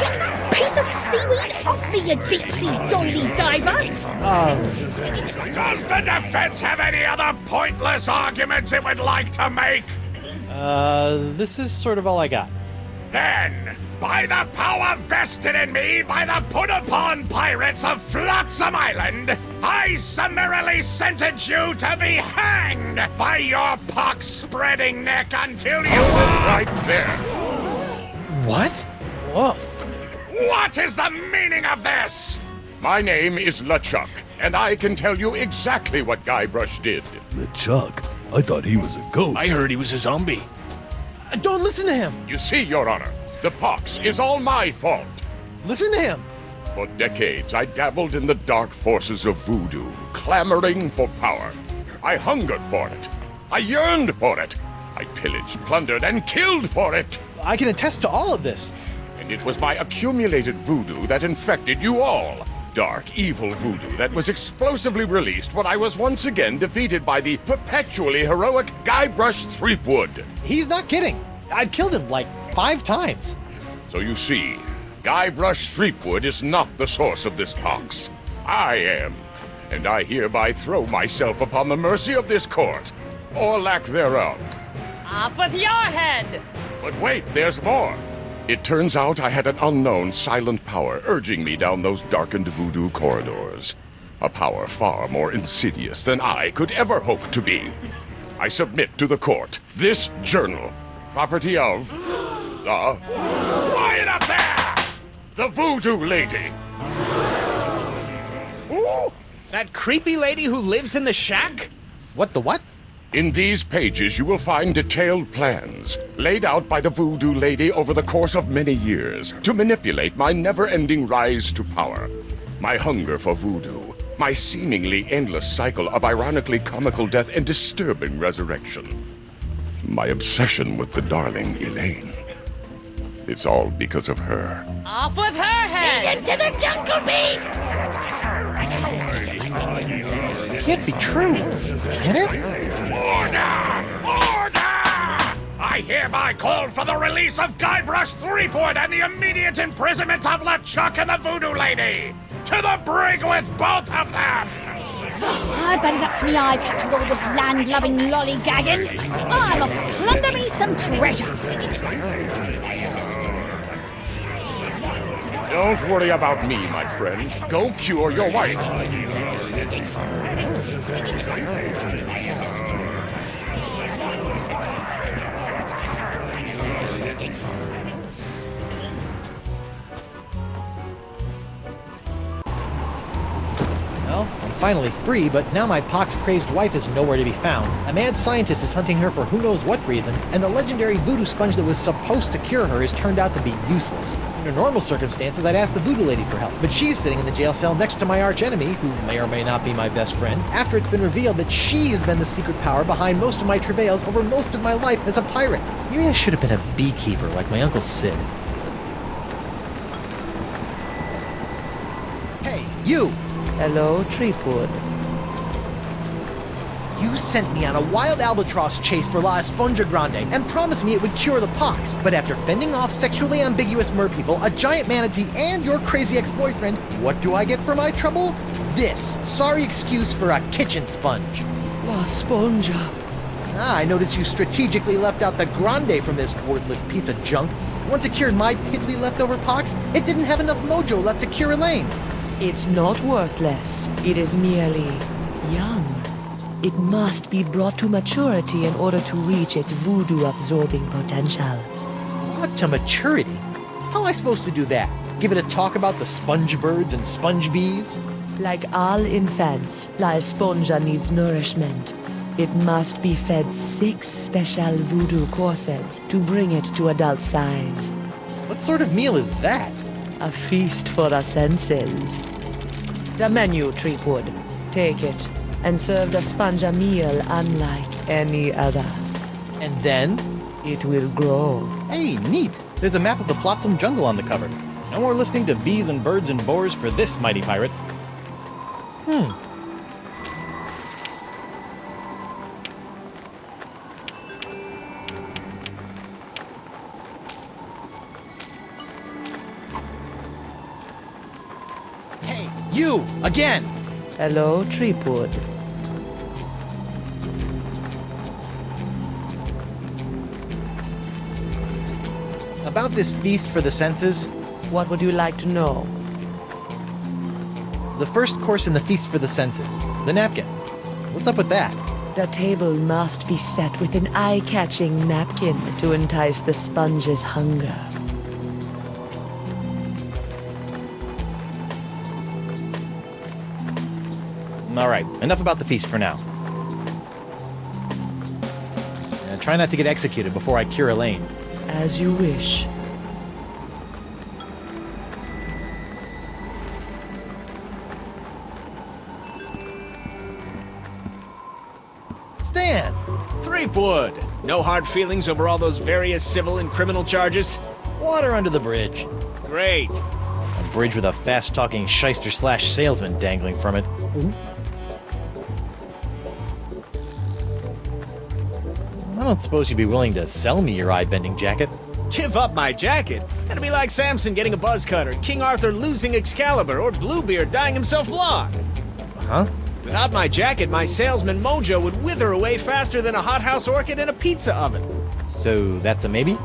Get that piece of seaweed off me, you deep-sea doily diver! Does the defense have any other pointless arguments it would like to make? This is sort of all I got. Then, by the power vested in me by the put-upon pirates of Flotsam Island, I summarily sentence you to be hanged by your pox-spreading neck until you are... Right there. What? Woof. What is the meaning of this? My name is LeChuck, and I can tell you exactly what Guybrush did. LeChuck? I thought he was a ghost. I heard he was a zombie. Don't listen to him! You see, Your Honor, the pox is all my fault. Listen to him! For decades, I dabbled in the dark forces of voodoo, clamoring for power. I hungered for it. I yearned for it. I pillaged, plundered, and killed for it. I can attest to all of this. And it was my accumulated voodoo that infected you all. Dark, evil voodoo that was explosively released when I was once again defeated by the perpetually heroic Guybrush Threepwood. He's not kidding. I've killed him like 5 times. So you see, Guybrush Threepwood is not the source of this pox. I am. And I hereby throw myself upon the mercy of this court, or lack thereof. Off with your head! But wait, there's more. It turns out I had an unknown silent power urging me down those darkened voodoo corridors. A power far more insidious than I could ever hope to be. I submit to the court this journal, property of the... Quiet up there! The Voodoo Lady. Ooh, that creepy lady who lives in the shack? What the what? In these pages, you will find detailed plans laid out by the Voodoo Lady over the course of many years to manipulate my never-ending rise to power. My hunger for voodoo, my seemingly endless cycle of ironically comical death and disturbing resurrection. My obsession with the darling Elaine. It's all because of her. Off with her head! To the jungle beast! can't be true. Can it? Order! Order! I hereby call for the release of Guybrush Threepwood and the immediate imprisonment of LeChuck and the Voodoo Lady! To the brig with both of them! I bet it up to me eye patch with all this land-loving lollygagging. I'm off to plunder me some treasure. Don't worry about me, my friend. Go cure your wife. Well, I'm finally free, but now my pox-crazed wife is nowhere to be found. A mad scientist is hunting her for who knows what reason, and the legendary voodoo sponge that was supposed to cure her has turned out to be useless. Under normal circumstances, I'd ask the voodoo lady for help, but she's sitting in the jail cell next to my archenemy, who may or may not be my best friend, after it's been revealed that she has been the secret power behind most of my travails over most of my life as a pirate. Maybe I should have been a beekeeper like my Uncle Sid. Hey, you! Hello, Threepwood. You sent me on a wild albatross chase for La Esponja Grande and promised me it would cure the pox. But after fending off sexually ambiguous merpeople, a giant manatee, and your crazy ex-boyfriend, what do I get for my trouble? This sorry excuse for a kitchen sponge. La Esponja. I noticed you strategically left out the Grande from this worthless piece of junk. Once it cured my piddly leftover pox, it didn't have enough mojo left to cure Elaine. It's not worthless. It is merely young. It must be brought to maturity in order to reach its voodoo-absorbing potential. Brought to maturity? How am I supposed to do that? Give it a talk about the sponge birds and sponge bees? Like all infants, La Esponja needs nourishment. It must be fed 6 special voodoo courses to bring it to adult size. What sort of meal is that? A feast for the senses. The menu, Threepwood. Take it, and serve the sponge a meal unlike any other. And then? It will grow. Hey, neat. There's a map of the Flotsam Jungle on the cover. No more listening to bees and birds and boars for this mighty pirate. Hey, you! Again! Hello, Threepwood. About this feast for the senses, What would you like to know? the first course in the feast for the senses, the napkin. What's up with that? The table must be set with an eye-catching napkin to entice the sponge's hunger. All right, enough about the feast for now. Try not to get executed before I cure Elaine. As you wish. Stan! Threepwood! No hard feelings over all those various civil and criminal charges? Water under the bridge. Great. A bridge with a fast-talking shyster/salesman dangling from it. I don't suppose you'd be willing to sell me your eye-bending jacket. Give up my jacket? That'd be like Samson getting a buzz cut, or King Arthur losing Excalibur, or Bluebeard dyeing himself blonde. Huh? Without my jacket, my salesman mojo would wither away faster than a hothouse orchid in a pizza oven. So that's a maybe?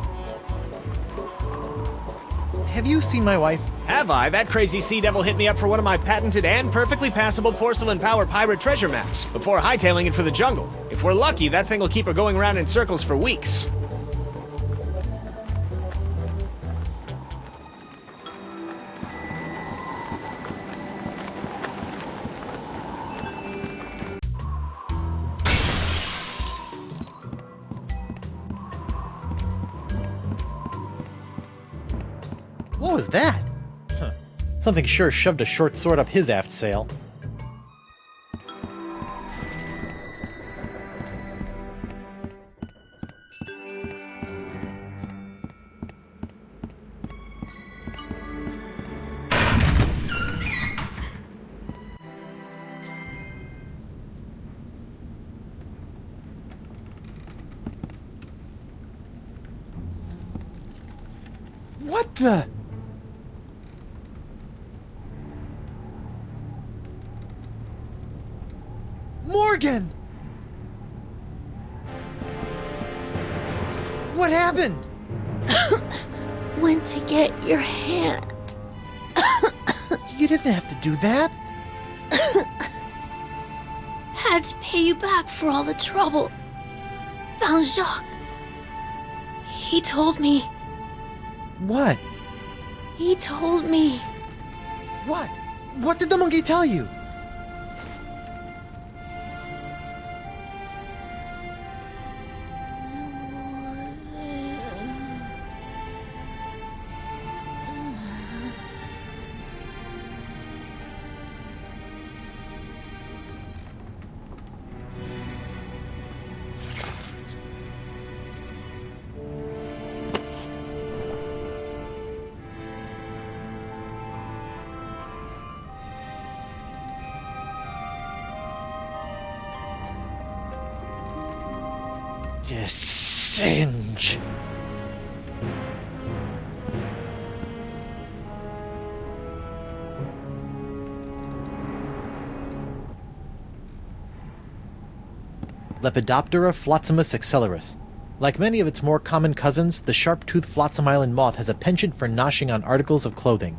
Have you seen my wife? Have I? That crazy sea devil hit me up for one of my patented and perfectly passable porcelain power pirate treasure maps before hightailing it for the jungle. If we're lucky, that thing will keep her going around in circles for weeks. What was that? Something sure shoved a short sword up his aft sail. the... Morgan! What happened? Went to get your hand. You didn't have to do that. Had to pay you back for all the trouble. Found Jacques. He told me. What? He told me. What? What did the monkey tell you? Singe. Lepidoptera flotzimus accelerus. Like many of its more common cousins, the sharp-toothed flotsam island moth has a penchant for noshing on articles of clothing.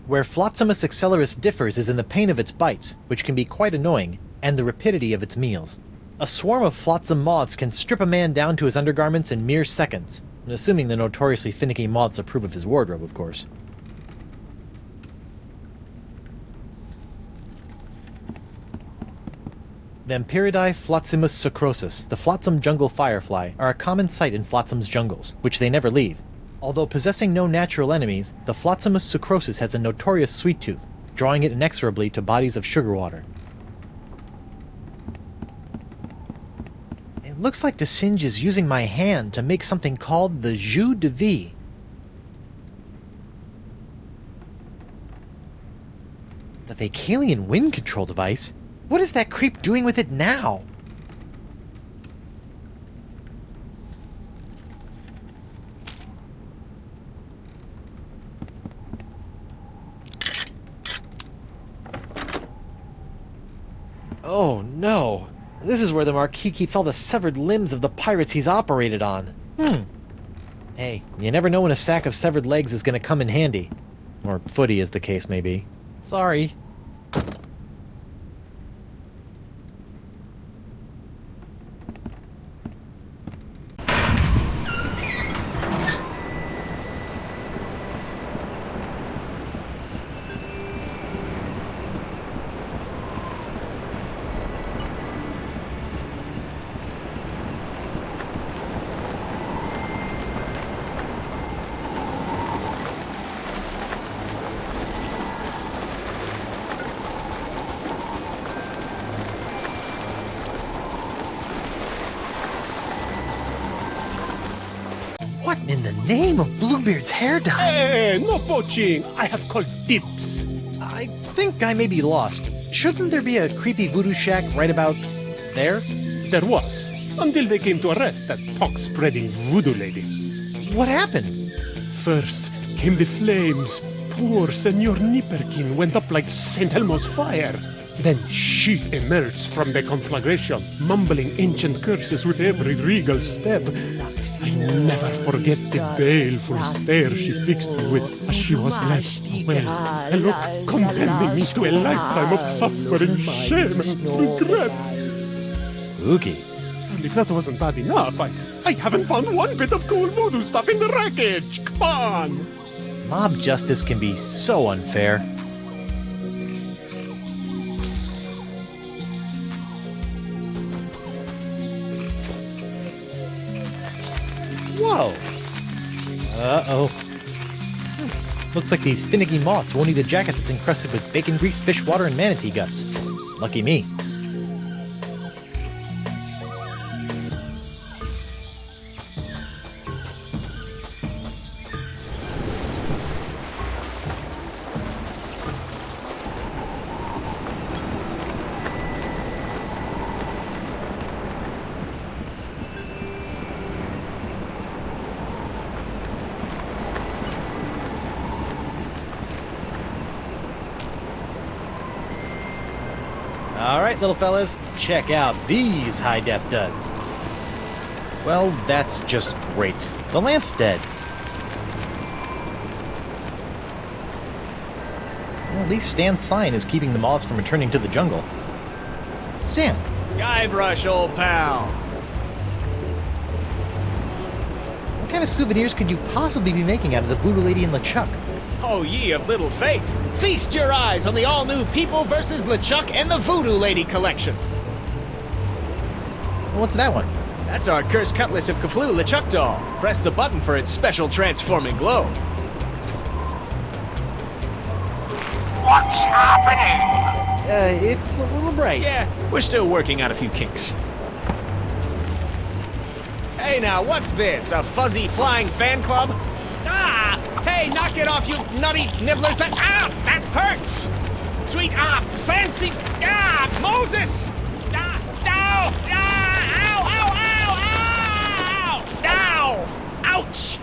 Where Flotzimus accelerus differs is in the pain of its bites, which can be quite annoying, and the rapidity of its meals. A swarm of flotsam moths can strip a man down to his undergarments in mere seconds, assuming the notoriously finicky moths approve of his wardrobe, of course. Vampiridae flotzimus sucrosus, the flotsam jungle firefly, are a common sight in flotsam's jungles, which they never leave. Although possessing no natural enemies, the flotzimus sucrosus has a notorious sweet tooth, drawing it inexorably to bodies of sugar water. It looks like Desinge is using my hand to make something called the jus de vie. The Vacalian wind control device? What is that creep doing with it now? Oh no. This is where the Marquis keeps all the severed limbs of the pirates he's operated on. Hey, you never know when a sack of severed legs is gonna come in handy. Or footy, as the case may be. Sorry. What in the name of Bluebeard's hair dye? Hey, no poaching! I have called dibs. I think I may be lost. Shouldn't there be a creepy voodoo shack right about there? There was, until they came to arrest that talk-spreading voodoo lady. What happened? First came the flames. Poor Senor Nipperkin went up like St. Elmo's fire. Then she emerged from the conflagration, mumbling ancient curses with every regal step. I never forget the baleful stare she fixed me with as she was led away. A look condemning me to a lifetime of suffering, shame, and regret. Spooky. And if that wasn't bad enough, I haven't found one bit of cool voodoo stuff in the wreckage. Come on! Mob justice can be so unfair. Whoa! Uh-oh. Looks like these finicky moths won't eat a jacket that's encrusted with bacon grease, fish water, and manatee guts. Lucky me. Alright, little fellas, check out these high-def duds. Well, that's just great. The lamp's dead. Well, at least Stan's sign is keeping the moths from returning to the jungle. Stan! Guybrush, old pal! What kind of souvenirs could you possibly be making out of the Voodoo Lady and LeChuck? Oh, ye of little faith! Feast your eyes on the all-new People vs. LeChuck and the Voodoo Lady collection! What's that one? That's our cursed cutlass of Kaflu LeChuck doll. Press the button for its special transforming glow. What's happening? It's a little bright. Yeah, we're still working out a few kinks. Hey now, what's this? A fuzzy flying fan club? Ah! Hey, knock it off, you nutty nibblers! That hurts! Sweet, fancy, Moses! Ow! Ouch!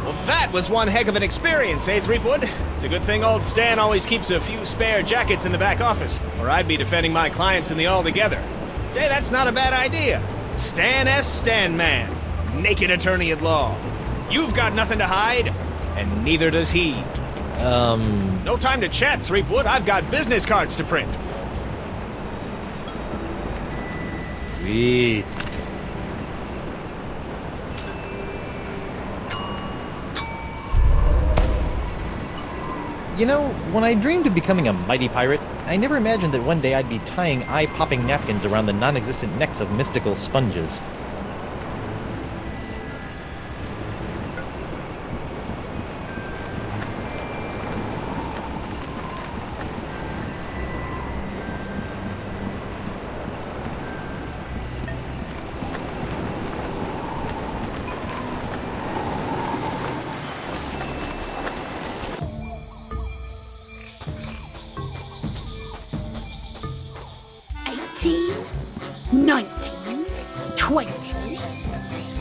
Well, that was one heck of an experience, eh, Threepwood? It's a good thing old Stan always keeps a few spare jackets in the back office, or I'd be defending my clients in the Altogether. Say, that's not a bad idea. Stan S. Stanman, naked attorney at law. You've got nothing to hide, and neither does he. No time to chat, Threepwood. I've got business cards to print. Sweet. You know, when I dreamed of becoming a mighty pirate, I never imagined that one day I'd be tying eye-popping napkins around the non-existent necks of mystical sponges.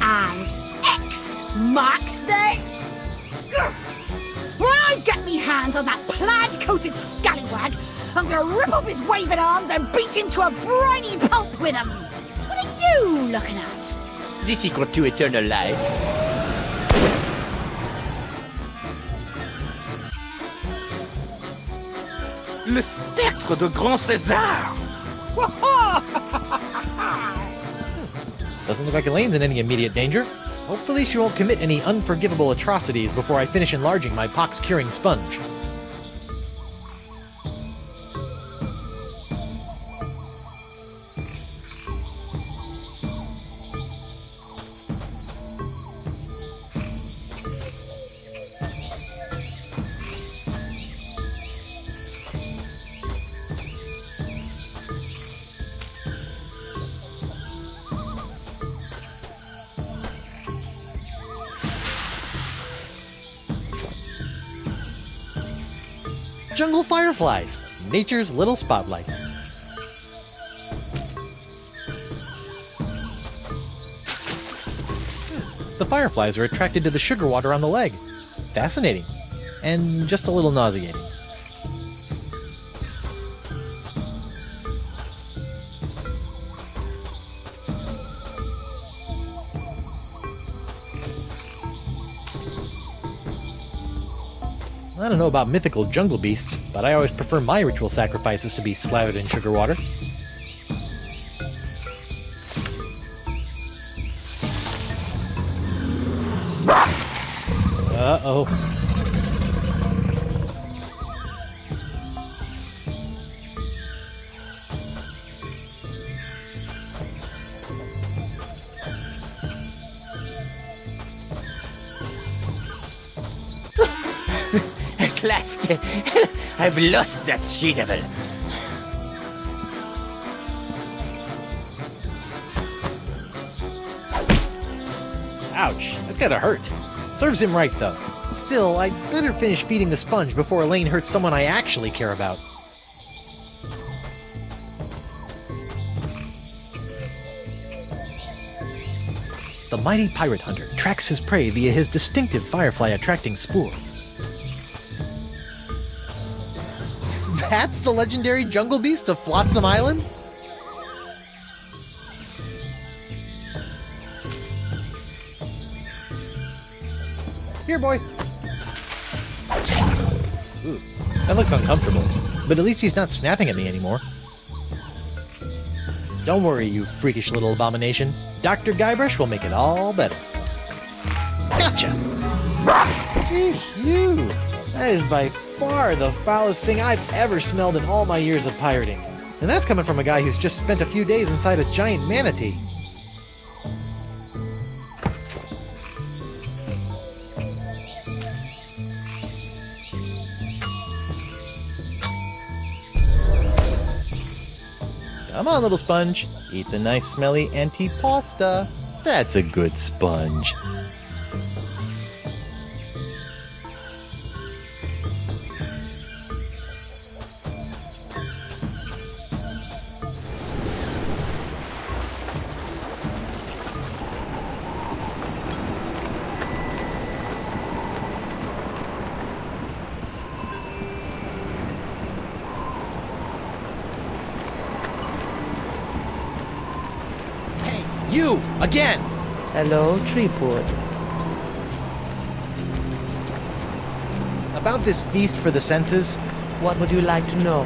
And X marks the... When I get me hands on that plaid-coated scallywag, I'm gonna rip up his waving arms and beat him to a briny pulp with them. What are you looking at? The secret to eternal life. Le spectre de Grand César! Doesn't look like Elaine's in any immediate danger. Hopefully she won't commit any unforgivable atrocities before I finish enlarging my pox-curing sponge. Jungle fireflies, nature's little spotlights. The fireflies are attracted to the sugar water on the leg. Fascinating. And just a little nauseating. I don't know about mythical jungle beasts, but I always prefer my ritual sacrifices to be slathered in sugar water. Uh-oh. At last, I've lost that she-devil. Ouch, that's gotta hurt. Serves him right, though. Still, I'd better finish feeding the sponge before Elaine hurts someone I actually care about. The mighty pirate hunter tracks his prey via his distinctive firefly-attracting spoor. That's the legendary jungle beast of Flotsam Island? Here, boy. Ooh, that looks uncomfortable. But at least he's not snapping at me anymore. Don't worry, you freakish little abomination. Dr. Guybrush will make it all better. Gotcha! Phew! That is by far the foulest thing I've ever smelled in all my years of pirating. And that's coming from a guy who's just spent a few days inside a giant manatee. Come on, little sponge. Eat the nice smelly antipasta. That's a good sponge. You! Again! Hello, Threepwood. About this feast for the senses, What would you like to know?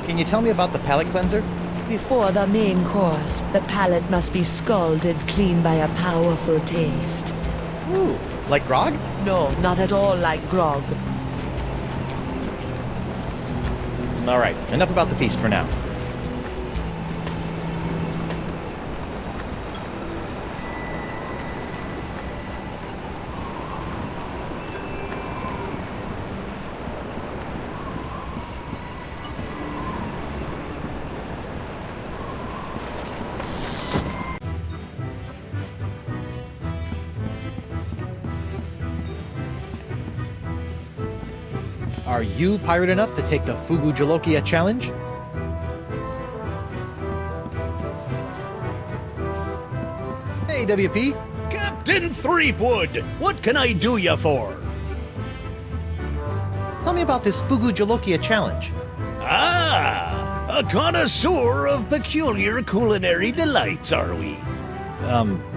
can you tell me about the palate cleanser? Before the main course, the palate must be scalded clean by a powerful taste. Ooh, like grog? No, not at all like grog. Alright, enough about the feast for now. Are you pirate enough to take the Fugu Jalokia challenge? Hey, WP. Captain Threepwood, what can I do you for? Tell me about this Fugu Jalokia challenge. Ah, a connoisseur of peculiar culinary delights, are we?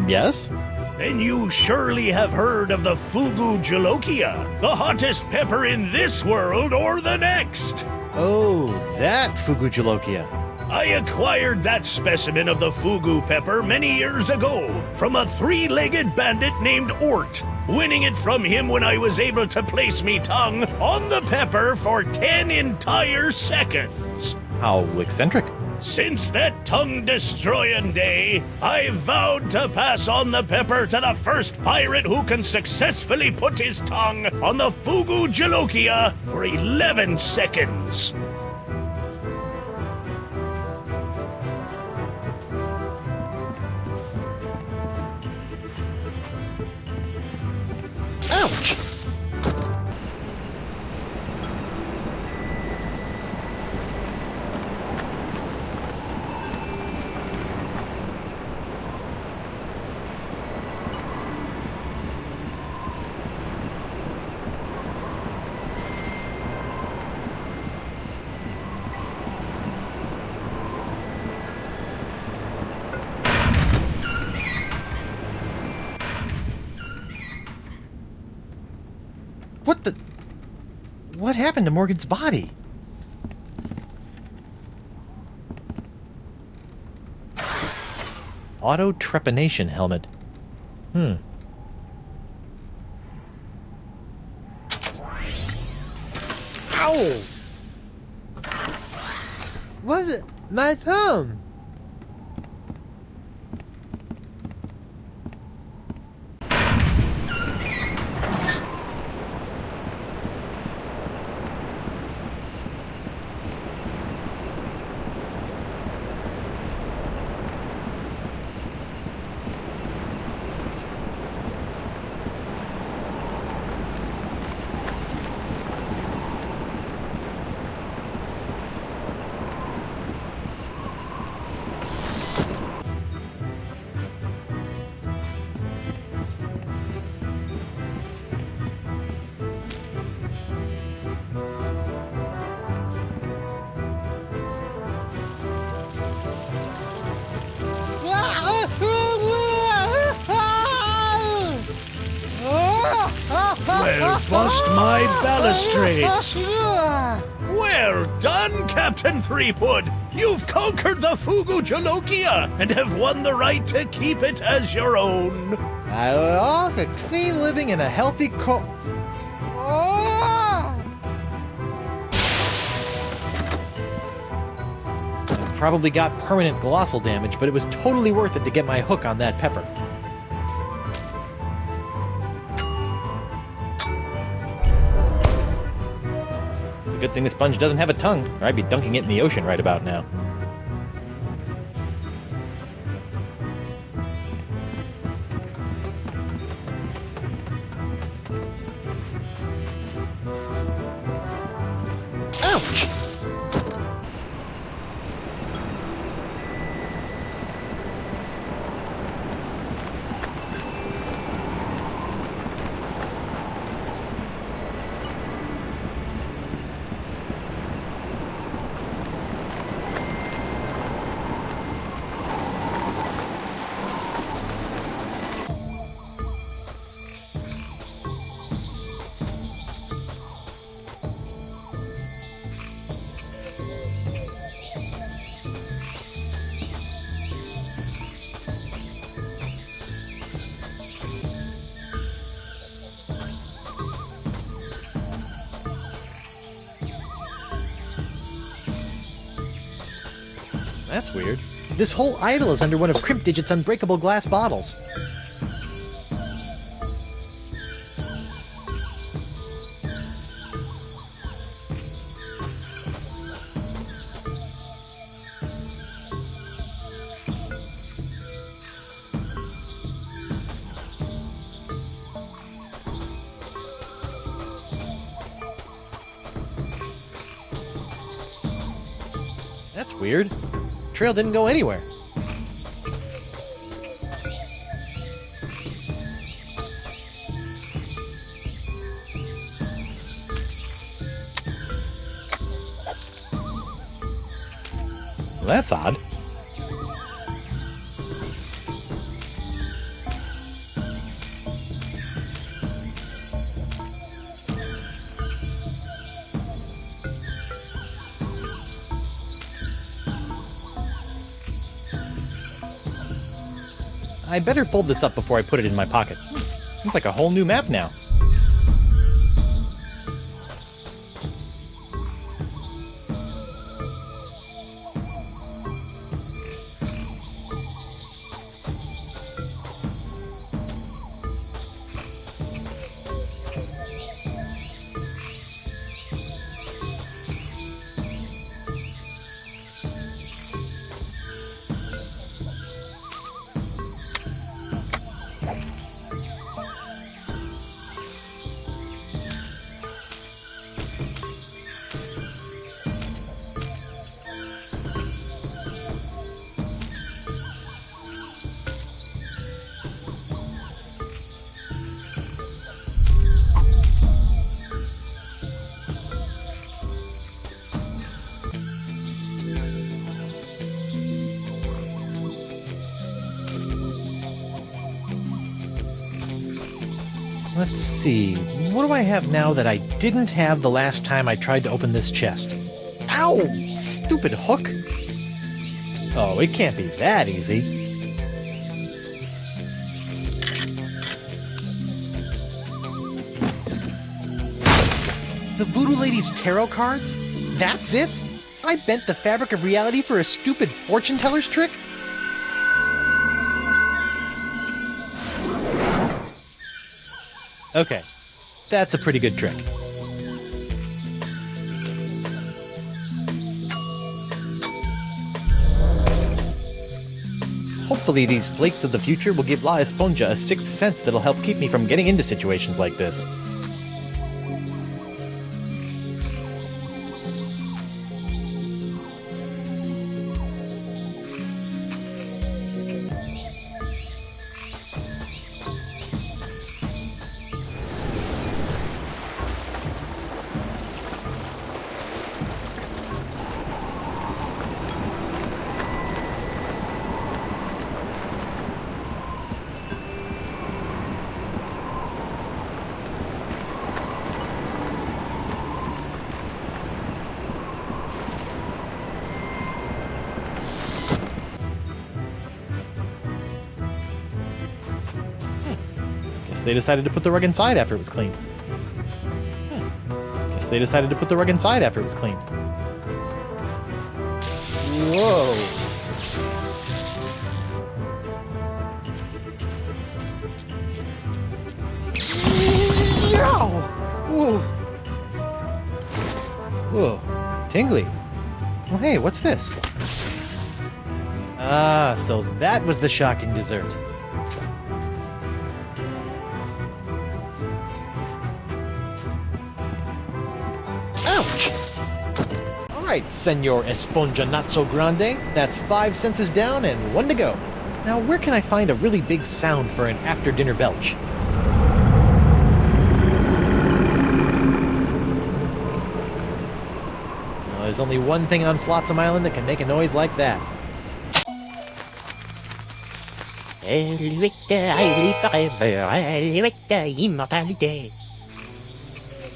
Yes? Then you surely have heard of the Fugu Jalokia, the hottest pepper in this world or the next. Oh, that Fugu Jalokia. I acquired that specimen of the Fugu pepper many years ago from a three-legged bandit named Ort, winning it from him when I was able to place me tongue on the pepper for 10 entire seconds. How eccentric. Since that tongue-destroying day, I vowed to pass on the pepper to the first pirate who can successfully put his tongue on the Fugu Jalokia for 11 seconds. Ouch! What the... What happened to Morgan's body? Auto trepanation helmet. Ow! What? My thumb! Well, bust my balustrades! Well done, Captain Threepwood! You've conquered the Fugu Jalokia and have won the right to keep it as your own. A clean living and a healthy Probably got permanent glossal damage, but it was totally worth it to get my hook on that pepper. It's a good thing the sponge doesn't have a tongue, or I'd be dunking it in the ocean right about now. Ouch! That's weird. This whole idol is under one of Crimp Digit's unbreakable glass bottles. That's weird. Trail didn't go anywhere. Well, that's odd. I better fold this up before I put it in my pocket. It's like a whole new map now. Let's see, what do I have now that I didn't have the last time I tried to open this chest? Ow! Stupid hook! Oh, it can't be that easy. The Voodoo Lady's tarot cards? That's it? I bent the fabric of reality for a stupid fortune teller's trick? Okay, that's a pretty good trick. Hopefully these flakes of the future will give La Esponja a sixth sense that'll help keep me from getting into situations like this. they decided to put the rug inside after it was cleaned. Guess they decided to put the rug inside after it was cleaned. Whoa. Whoa. Whoa. Tingly. Oh, hey, what's this? Ah, so that was the shocking dessert. Ouch! Alright, Senor Esponja Not So Grande. That's 5 senses down and 1 to go. Now, where can I find a really big sound for an after-dinner belch? Well, there's only one thing on Flotsam Island that can make a noise like that. Immortalité.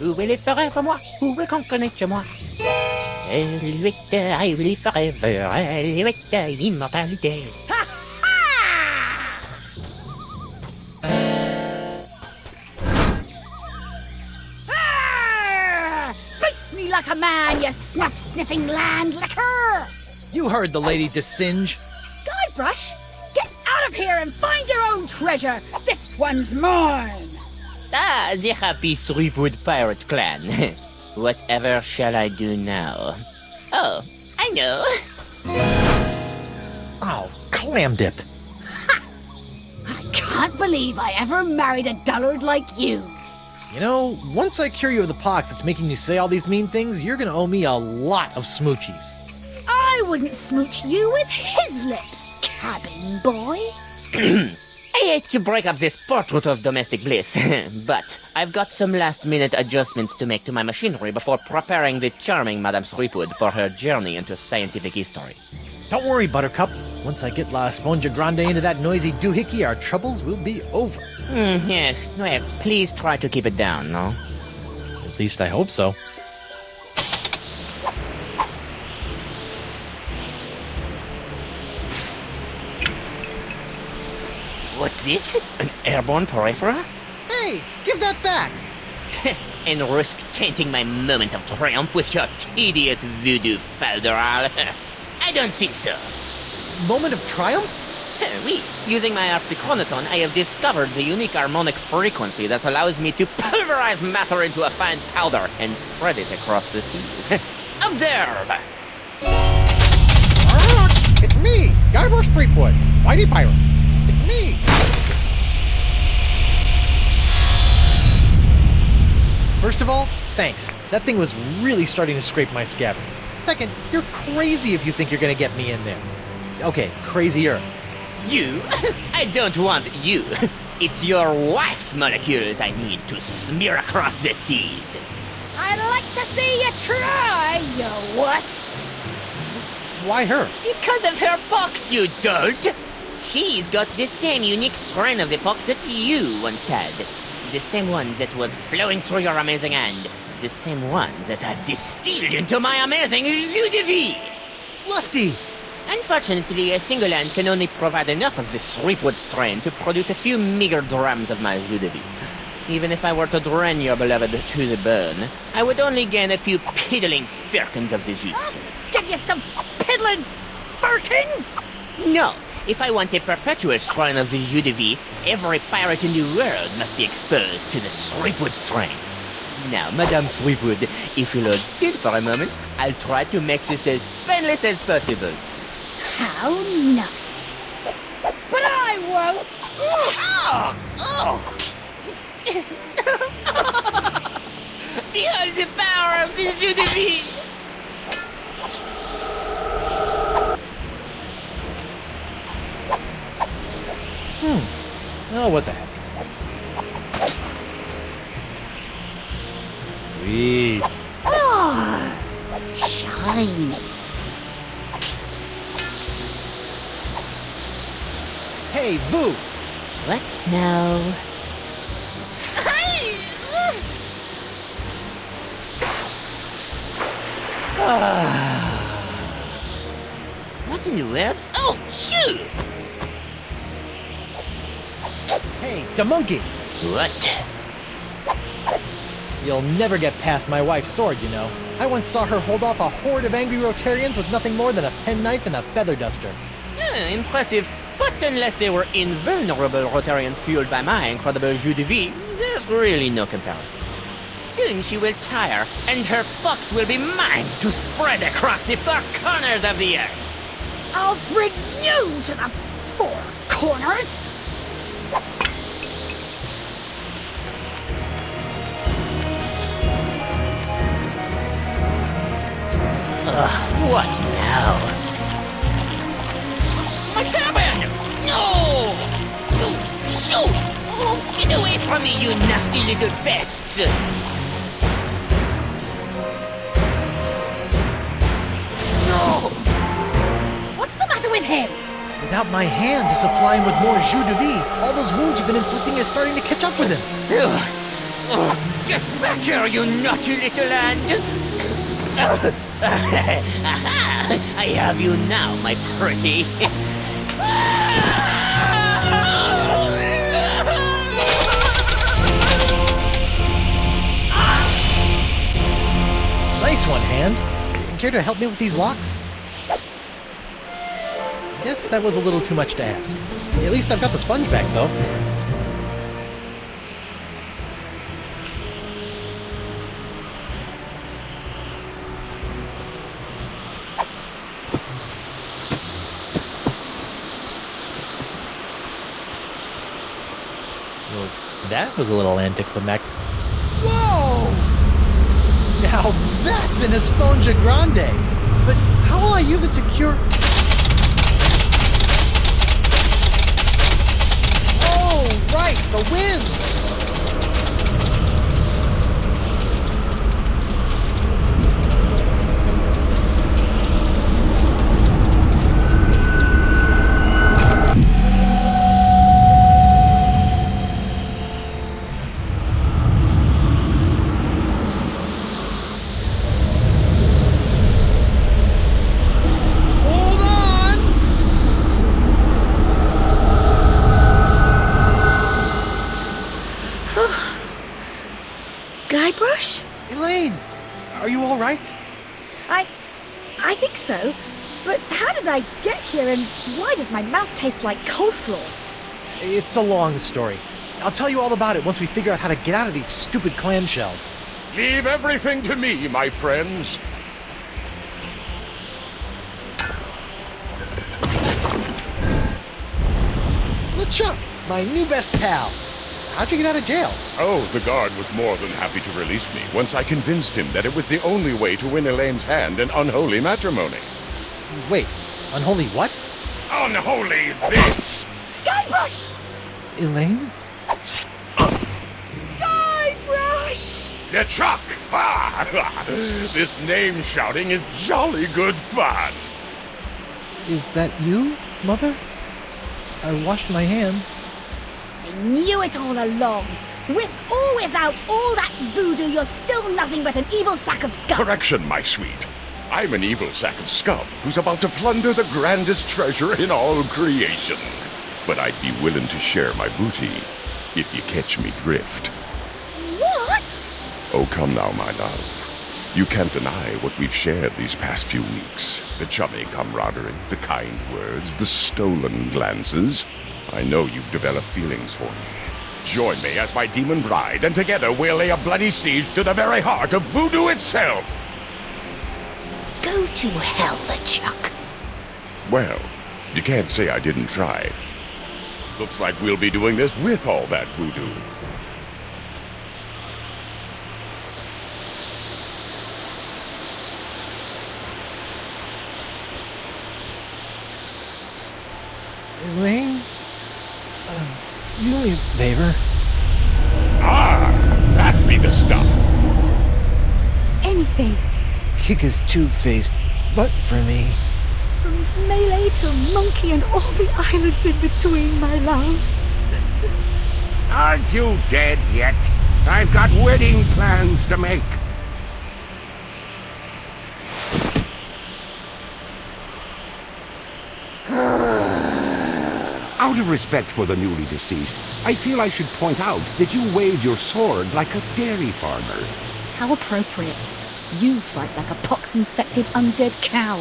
Où est les forever, moi? Où est qu'on connaît chez moi? I live forever, immortalité. Face me like a man, you snuff-sniffing land-licker! You heard the lady Desinge. Guybrush, get out of here and find your own treasure! This one's mine! Ah, the happy Threepwood pirate clan. Whatever shall I do now? Oh, I know. Oh, clam dip. I can't believe I ever married a dullard like you. You know, once I cure you of the pox that's making you say all these mean things, you're gonna owe me a lot of smoochies. I wouldn't smooch you with his lips, cabin boy. I hate to break up this portrait of domestic bliss, but I've got some last-minute adjustments to make to my machinery before preparing the charming Madame Threepwood for her journey into scientific history. Don't worry, Buttercup. Once I get La Esponja Grande into that noisy doohickey, our troubles will be over. Yes, well, please try to keep it down, no? At least I hope so. What's this? An airborne porifera? Hey, give that back! And risk tainting my moment of triumph with your tedious voodoo falderal? I don't think so. Moment of triumph? Oui, using my harpsichronoton, I have discovered the unique harmonic frequency that allows me to pulverize matter into a fine powder and spread it across the seas. Observe! It's me, Guybrush Threepwood, mighty pirate. It's me! First of all, thanks. That thing was really starting to scrape my scabbard. Second, you're crazy if you think you're gonna get me in there. Okay, crazier. You? I don't want you. It's your wife's molecules I need to smear across the seas. I'd like to see you try, you wuss. Why her? Because of her pox, you dolt! She's got the same unique strain of the pox that you once had. The same one that was flowing through your amazing hand. The same one that I've distilled into my amazing jus de vie! Lefty! Unfortunately, a single hand can only provide enough of this Threepwood strain to produce a few meager drams of my jus de vie. Even if I were to drain your beloved to the bone, I would only gain a few piddling firkins of the juice. Give you some piddling firkins? No. If I want a perpetual strain of the jus de vie, every pirate in the world must be exposed to the Threepwood strain. Now, Madame Threepwood, if you'll hold still for a moment, I'll try to make this as painless as possible. How nice. But I won't. Behold the power of the jus de vie! Oh, what the heck. Sweet. Oh, shiny. Hey, Boo! What now? What in the world? Oh, shoot! Hey, the monkey! What? You'll never get past my wife's sword, you know. I once saw her hold off a horde of angry Rotarians with nothing more than a penknife and a feather duster. Impressive. But unless they were invulnerable Rotarians fueled by my incredible jus de vie, there's really no comparison. Soon she will tire, and her fox will be mine to spread across the four corners of the earth. I'll spread you to the four corners. What now? My cabin! No! Shoot! Oh, get away from me, you nasty little pest! No! What's the matter with him? Without my hand to supply him with more jus de vie, all those wounds you've been inflicting are starting to catch up with him. Get back here, you naughty little hand! I have you now, my pretty. Nice one, Hand. Care to help me with these locks? Guess that was a little too much to ask. At least I've got the sponge back, though. Well, that was a little anticlimactic. Whoa! Now that's an Esponja Grande! But how will I use it to cure... Oh, right! The wind! Guybrush? Elaine! Are you alright? I think so. But how did I get here, and why does my mouth taste like coleslaw? It's a long story. I'll tell you all about it once we figure out how to get out of these stupid clamshells. Leave everything to me, my friends. LeChuck, my new best pal. How'd you get out of jail? Oh, the guard was more than happy to release me once I convinced him that it was the only way to win Elaine's hand in unholy matrimony. Wait, unholy what? Unholy this! Guybrush! Elaine? Guybrush! LeChuck! Ah! This name shouting is jolly good fun. Is that you, Mother? I washed my hands. I knew it all along. With or without all that voodoo, you're still nothing but an evil sack of scum. Correction, my sweet. I'm an evil sack of scum who's about to plunder the grandest treasure in all creation. But I'd be willing to share my booty if you catch me drift. What? Oh, come now, my love. You can't deny what we've shared these past few weeks. The chummy camaraderie, the kind words, the stolen glances. I know you've developed feelings for me. Join me as my demon bride, and together we'll lay a bloody siege to the very heart of voodoo itself. Go to hell, LeChuck. Well, you can't say I didn't try. Looks like we'll be doing this with all that voodoo. Elaine? You me a favor? Ah, that be the stuff. Anything. Kick his two-faced butt for me. From Melee to Monkey and all the islands in between, my love. Aren't you dead yet? I've got wedding plans to make. Out of respect for the newly deceased, I feel I should point out that you wave your sword like a dairy farmer. How appropriate. You fight like a pox-infected undead cow.